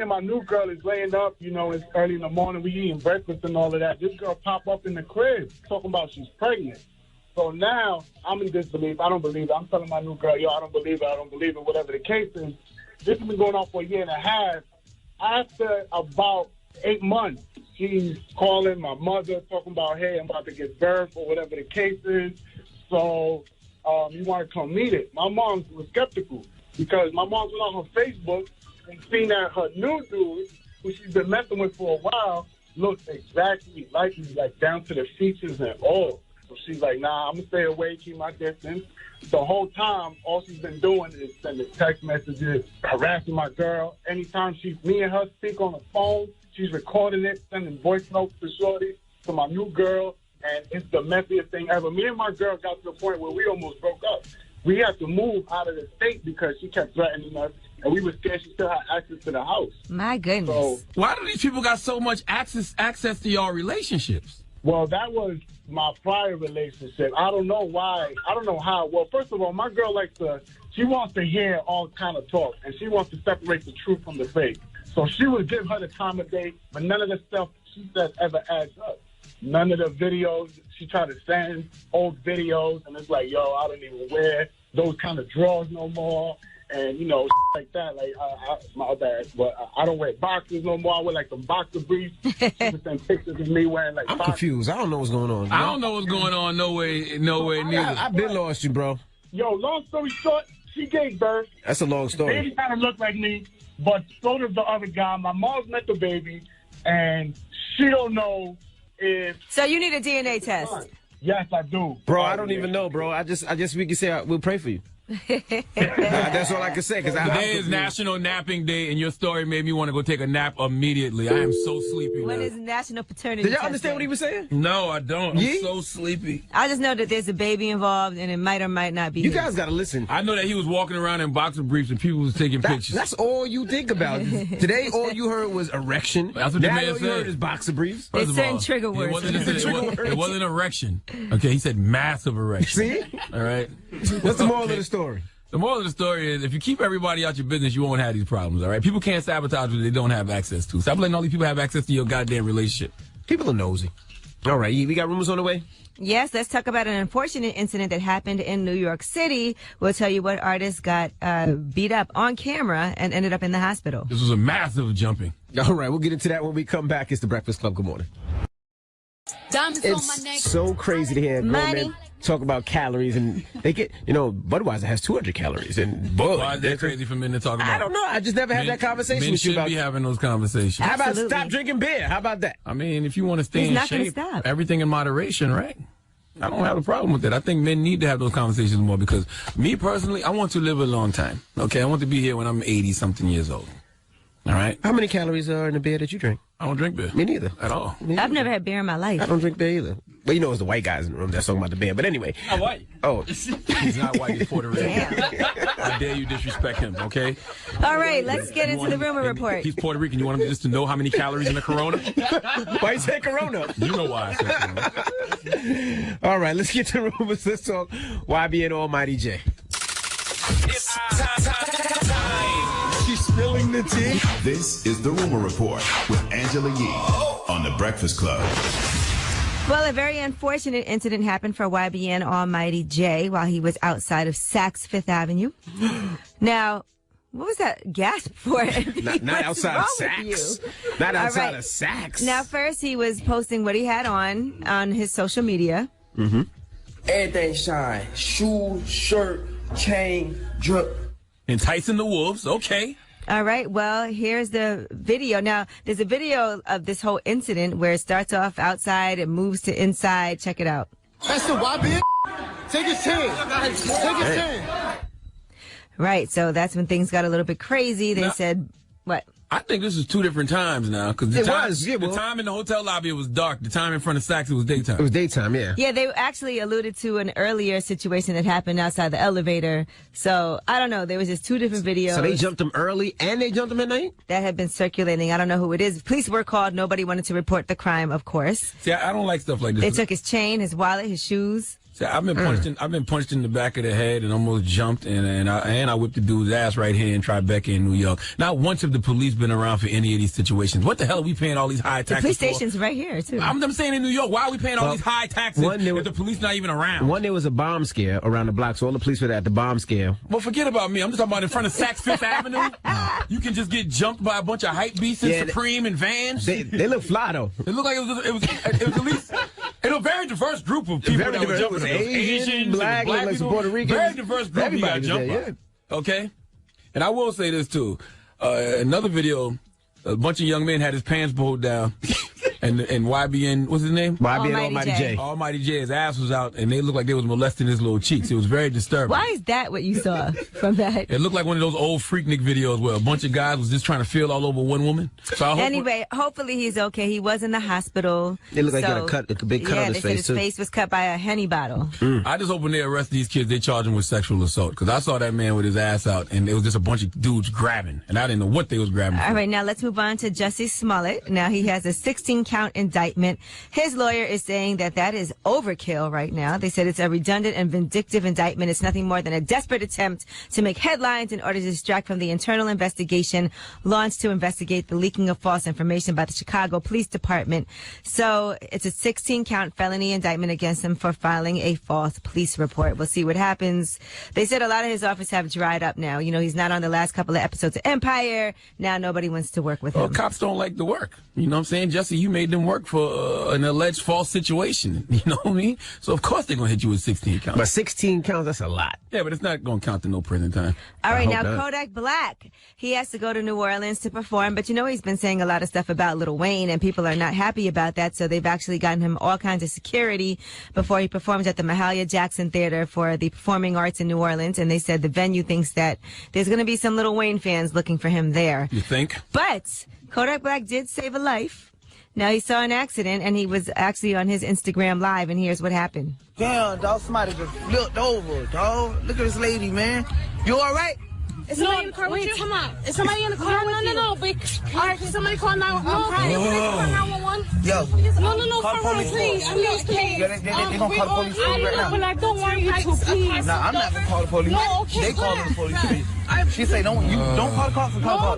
my new girl is laying up, you know, it's early in the morning, we eating breakfast and all of that. This girl pop up in the crib talking about she's pregnant. So now I'm in disbelief. I don't believe it. I'm telling my new girl, yo, I don't believe it, whatever the case is. This has been going on for a year and a half. After about 8 months, she's calling my mother, talking about, hey, I'm about to give birth or whatever the case is. So you want to come meet it. My mom was skeptical because my mom went on her Facebook and seen that her new dude, who she's been messing with for a while, looks exactly like me, like down to the features and all. So she's like, nah, I'm going to stay away, keep my distance. The whole time, all she's been doing is sending text messages, harassing my girl. Anytime me and her speak on the phone, she's recording it, sending voice notes to Shorty, to my new girl, and it's the messiest thing ever. Me and my girl got to the point where we almost broke up. We had to move out of the state because she kept threatening us, and we were scared she still had access to the house. My goodness. So, why do these people got so much access to y'all relationships? Well, that was my prior relationship. I don't know why. I don't know how. Well, first of all, my girl she wants to hear all kind of talk, and she wants to separate the truth from the fake. So she would give her the time of day, but none of the stuff she says ever adds up. None of the videos. She tried to send old videos, and it's like, yo, I don't even wear those kind of drawers no more. And, you know, like that. Like, my bad. But I don't wear boxers no more. I wear, like, some boxer briefs. She would send pictures of me wearing, like, I'm boxers. confused. I don't know what's going on. I don't know what's going on. No way neither. I've been lost you, bro. Yo, long story short, she gave birth. That's a long story. The baby kind of looked like me, but so does the other guy. My mom's met the baby, and she don't know if... So you need a DNA test? Yes, I do. Bro, I don't even know, bro. I just we can say we'll pray for you. That's all I can say. Today is National Napping Day, and your story made me want to go take a nap immediately. I am so sleepy. When now. is National Paternity Did y'all Test understand Day? what he was saying? No, I don't. I'm so sleepy. I just know that there's a baby involved, and it might or might not be. You his. guys got to listen. I know that he was walking around in boxer briefs, and people was taking pictures. That's all you think about. Today, all you heard was erection. That's what the now man all you said. heard is boxer briefs. It's certain trigger words. It wasn't erection. Okay, he said massive erection. See? All right. What's the moral of the story? The moral of the story is if you keep everybody out your business, you won't have these problems, all right? People can't sabotage what they don't have access to. Stop letting all these people have access to your goddamn relationship. People are nosy. All right, we got rumors on the way? Yes, let's talk about an unfortunate incident that happened in New York City. We'll tell you what artist got beat up on camera and ended up in the hospital. This was a massive jumping. All right, we'll get into that when we come back. It's the Breakfast Club. Good morning. It's so crazy to hear grown men talk about calories, and they get, Budweiser has 200 calories, and why is that crazy for men to talk about? I don't know. I just never had that conversation with you about. Men should be having those conversations. How about stop drinking beer? How about that? I mean, if you want to stay in shape, everything in moderation, right? I don't have a problem with that. I think men need to have those conversations more because me personally, I want to live a long time. Okay, I want to be here when I'm 80-something years old. All right. How many calories are in the beer that you drink? I don't drink beer. Me neither. At all. I've never had beer in my life. I don't drink beer either. Well, it's the white guys in the room that's talking about the beer. But anyway. I'm white. Oh. He's not white. He's Puerto Rican. How dare you disrespect him, okay? All right, let's get into the rumor report. He's Puerto Rican. You want him just to know how many calories in a Corona? Why you say Corona? You know why I said Corona. All right, let's get to rumors. Let's talk YBN Almighty J. It's time. She's spilling the tea. This is the Rumor Report with Angela Yee on the Breakfast Club. Well, a very unfortunate incident happened for YBN Almighty J while he was outside of Saks Fifth Avenue. Now, what was that gasp for? Not outside of Saks. Not outside of Saks. Now, first he was posting what he had on his social media. Mm-hmm. Everything shine. Shoes, shirt, chain, drip. Enticing the wolves. Okay. All right. Well, here's the video. Now, there's a video of this whole incident where it starts off outside and moves to inside. Check it out. That's the YBN. Take his 10. Take his 10. Right. So that's when things got a little bit crazy. They said, what? I think this is two different times now, because the was, time in the hotel lobby, it was dark. The time in front of Saks, it was daytime. It was daytime, yeah. Yeah, they actually alluded to an earlier situation that happened outside the elevator. So, I don't know. There was just two different videos. So they jumped him early and they jumped him at night? That had been circulating. I don't know who it is. Police were called. Nobody wanted to report the crime, of course. See, I don't like stuff like this. They took his chain, his wallet, his shoes. See, I've been punched in the back of the head and almost jumped, and I whipped the dude's ass right here in Tribeca in New York. Not once have the police been around for any of these situations. What the hell are we paying all these high taxes for? The police station's right here, too. I'm saying in New York, why are we paying all these high taxes if the police not even around? One, there was a bomb scare around the block, so all the police were at the bomb scare. Well, forget about me. I'm just talking about in front of Saks Fifth Avenue. You can just get jumped by a bunch of hype beasts and Supreme and Vans. They look fly, though. It looked like it was at least a very diverse group of people that were jumping. Asians, black people, Puerto Ricans. Very diverse group. Everybody jump yeah. Okay? And I will say this, too. Another video, a bunch of young men had his pants pulled down. And YBN, what's his name? YBN Almighty J. Almighty J, his ass was out, and they looked like they was molesting his little cheeks. It was very disturbing. Why is that what you saw from that? It looked like one of those old Freaknik videos where a bunch of guys was just trying to feel all over one woman. So anyway, hopefully he's okay. He was in the hospital. It looked like he had a big cut on his face, they said his face was cut by a Henny bottle. I just hope when they arrest these kids, they charge them with sexual assault, because I saw that man with his ass out, and it was just a bunch of dudes grabbing, and I didn't know what they was grabbing for. All right, now let's move on to Jussie Smollett. Now he has a 16-count indictment. His lawyer is saying that is overkill right now. They said it's a redundant and vindictive indictment. It's nothing more than a desperate attempt to make headlines in order to distract from the internal investigation launched to investigate the leaking of false information by the Chicago Police Department. So it's a 16-count felony indictment against him for filing a false police report. We'll see what happens. They said a lot of his office have dried up now. You know, he's not on the last couple of episodes of Empire. Now nobody wants to work with him. Well, cops don't like the work. You know what I'm saying? Jussie, you made them work for an alleged false situation. You know what I mean? So, of course, they're going to hit you with 16 counts. But 16 counts, that's a lot. Yeah, but it's not going to count to no prison time. All right, now, Kodak Black, he has to go to New Orleans to perform, but you know he's been saying a lot of stuff about Lil Wayne, and people are not happy about that, so they've actually gotten him all kinds of security before he performs at the Mahalia Jackson Theater for the Performing Arts in New Orleans, and they said the venue thinks that there's going to be some Lil Wayne fans looking for him there. You think? But Kodak Black did save a life. Now, he saw an accident, and he was actually on his Instagram Live, and here's what happened. Damn, dog, somebody just flipped over, dog. Look at this lady, man. You all right? Is somebody in the car with you? Come on. Is somebody in the car with you? No, big. All right, can somebody call 911? Yo. No, for me, please. Please. They're going to call the police right now. But I don't want you to, please. Nah, I'm not going to call the police. No, okay, they calling the police, please. She say, don't call the cops. No,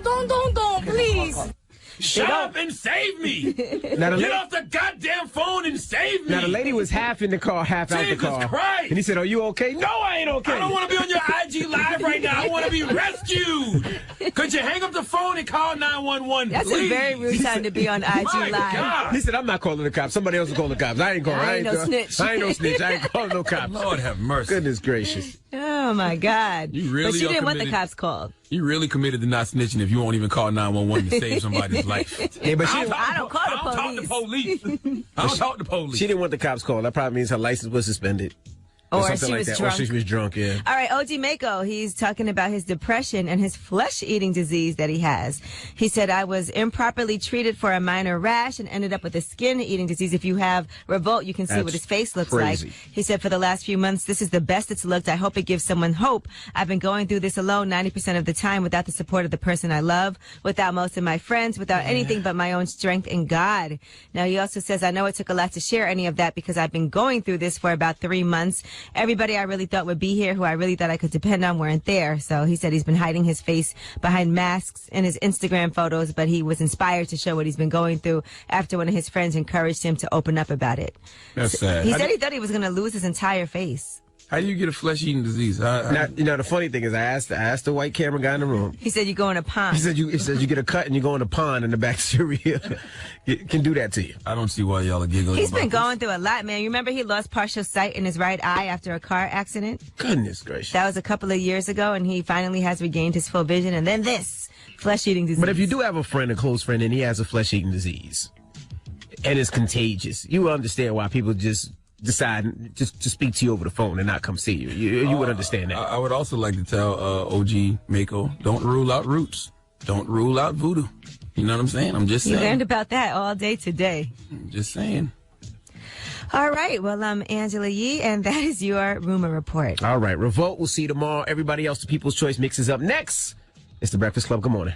don't, please. Shut up and save me! Get off the goddamn phone and save me! Now, the lady was half in the car, half out the car. Jesus Christ! And he said, are you okay? No, I ain't okay. I don't want to be on your IG Live right now. I want to be rescued. Could you hang up the phone and call 911, That's please? a very rude time to be on IG My Live. God. He said, I'm not calling the cops. Somebody else will call the cops. I ain't calling. I ain't no snitch. I ain't no snitch. I ain't calling no cops. Lord have mercy. Goodness gracious. Oh, my God. You really but she didn't want the committed. cops called. You really committed to not snitching if you won't even call 911 to save somebody's life. Yeah, but I don't call the police. I don't talk to police. She didn't want the cops called. That probably means her license was suspended. Or something she like was that. drunk. Or she was drunk, yeah. All right, OG Mako, he's talking about his depression and his flesh-eating disease that he has. He said, I was improperly treated for a minor rash and ended up with a skin-eating disease. If you have Revolt, you can see what his face looks crazy. like. He said, for the last few months, this is the best it's looked. I hope it gives someone hope. I've been going through this alone 90% of the time without the support of the person I love, without most of my friends, without anything but my own strength in God. Now, he also says, I know it took a lot to share any of that because I've been going through this for about 3 months. Everybody I really thought would be here, who I really thought I could depend on, weren't there. So he said he's been hiding his face behind masks in his Instagram photos, but he was inspired to show what he's been going through after one of his friends encouraged him to open up about it. That's sad. He said he thought he was going to lose his entire face. How do you get a flesh-eating disease? Now, you know, the funny thing is, I asked the white camera guy in the room. He said you go in a pond. He said you get a cut and you go in a pond and the bacteria can do that to you. I don't see why y'all are giggling. He's about been this. going through a lot, man. You remember he lost partial sight in his right eye after a car accident? Goodness gracious. That was a couple of years ago, and he finally has regained his full vision. And then this flesh-eating disease. But if you do have a friend, a close friend, and he has a flesh-eating disease, and it's contagious, you will understand why people just decide just to speak to you over the phone and not come see you. You would understand that. I would also like to tell OG Mako, don't rule out roots. don't rule out voodoo. You know what I'm saying? I'm just saying. You learned about that all day today. I'm just saying. All right. Well, I'm Angela Yee, and that is your Rumor Report. All right. Revolt. We'll see you tomorrow. Everybody else, the People's Choice Mix is up next. It's The Breakfast Club. Good morning.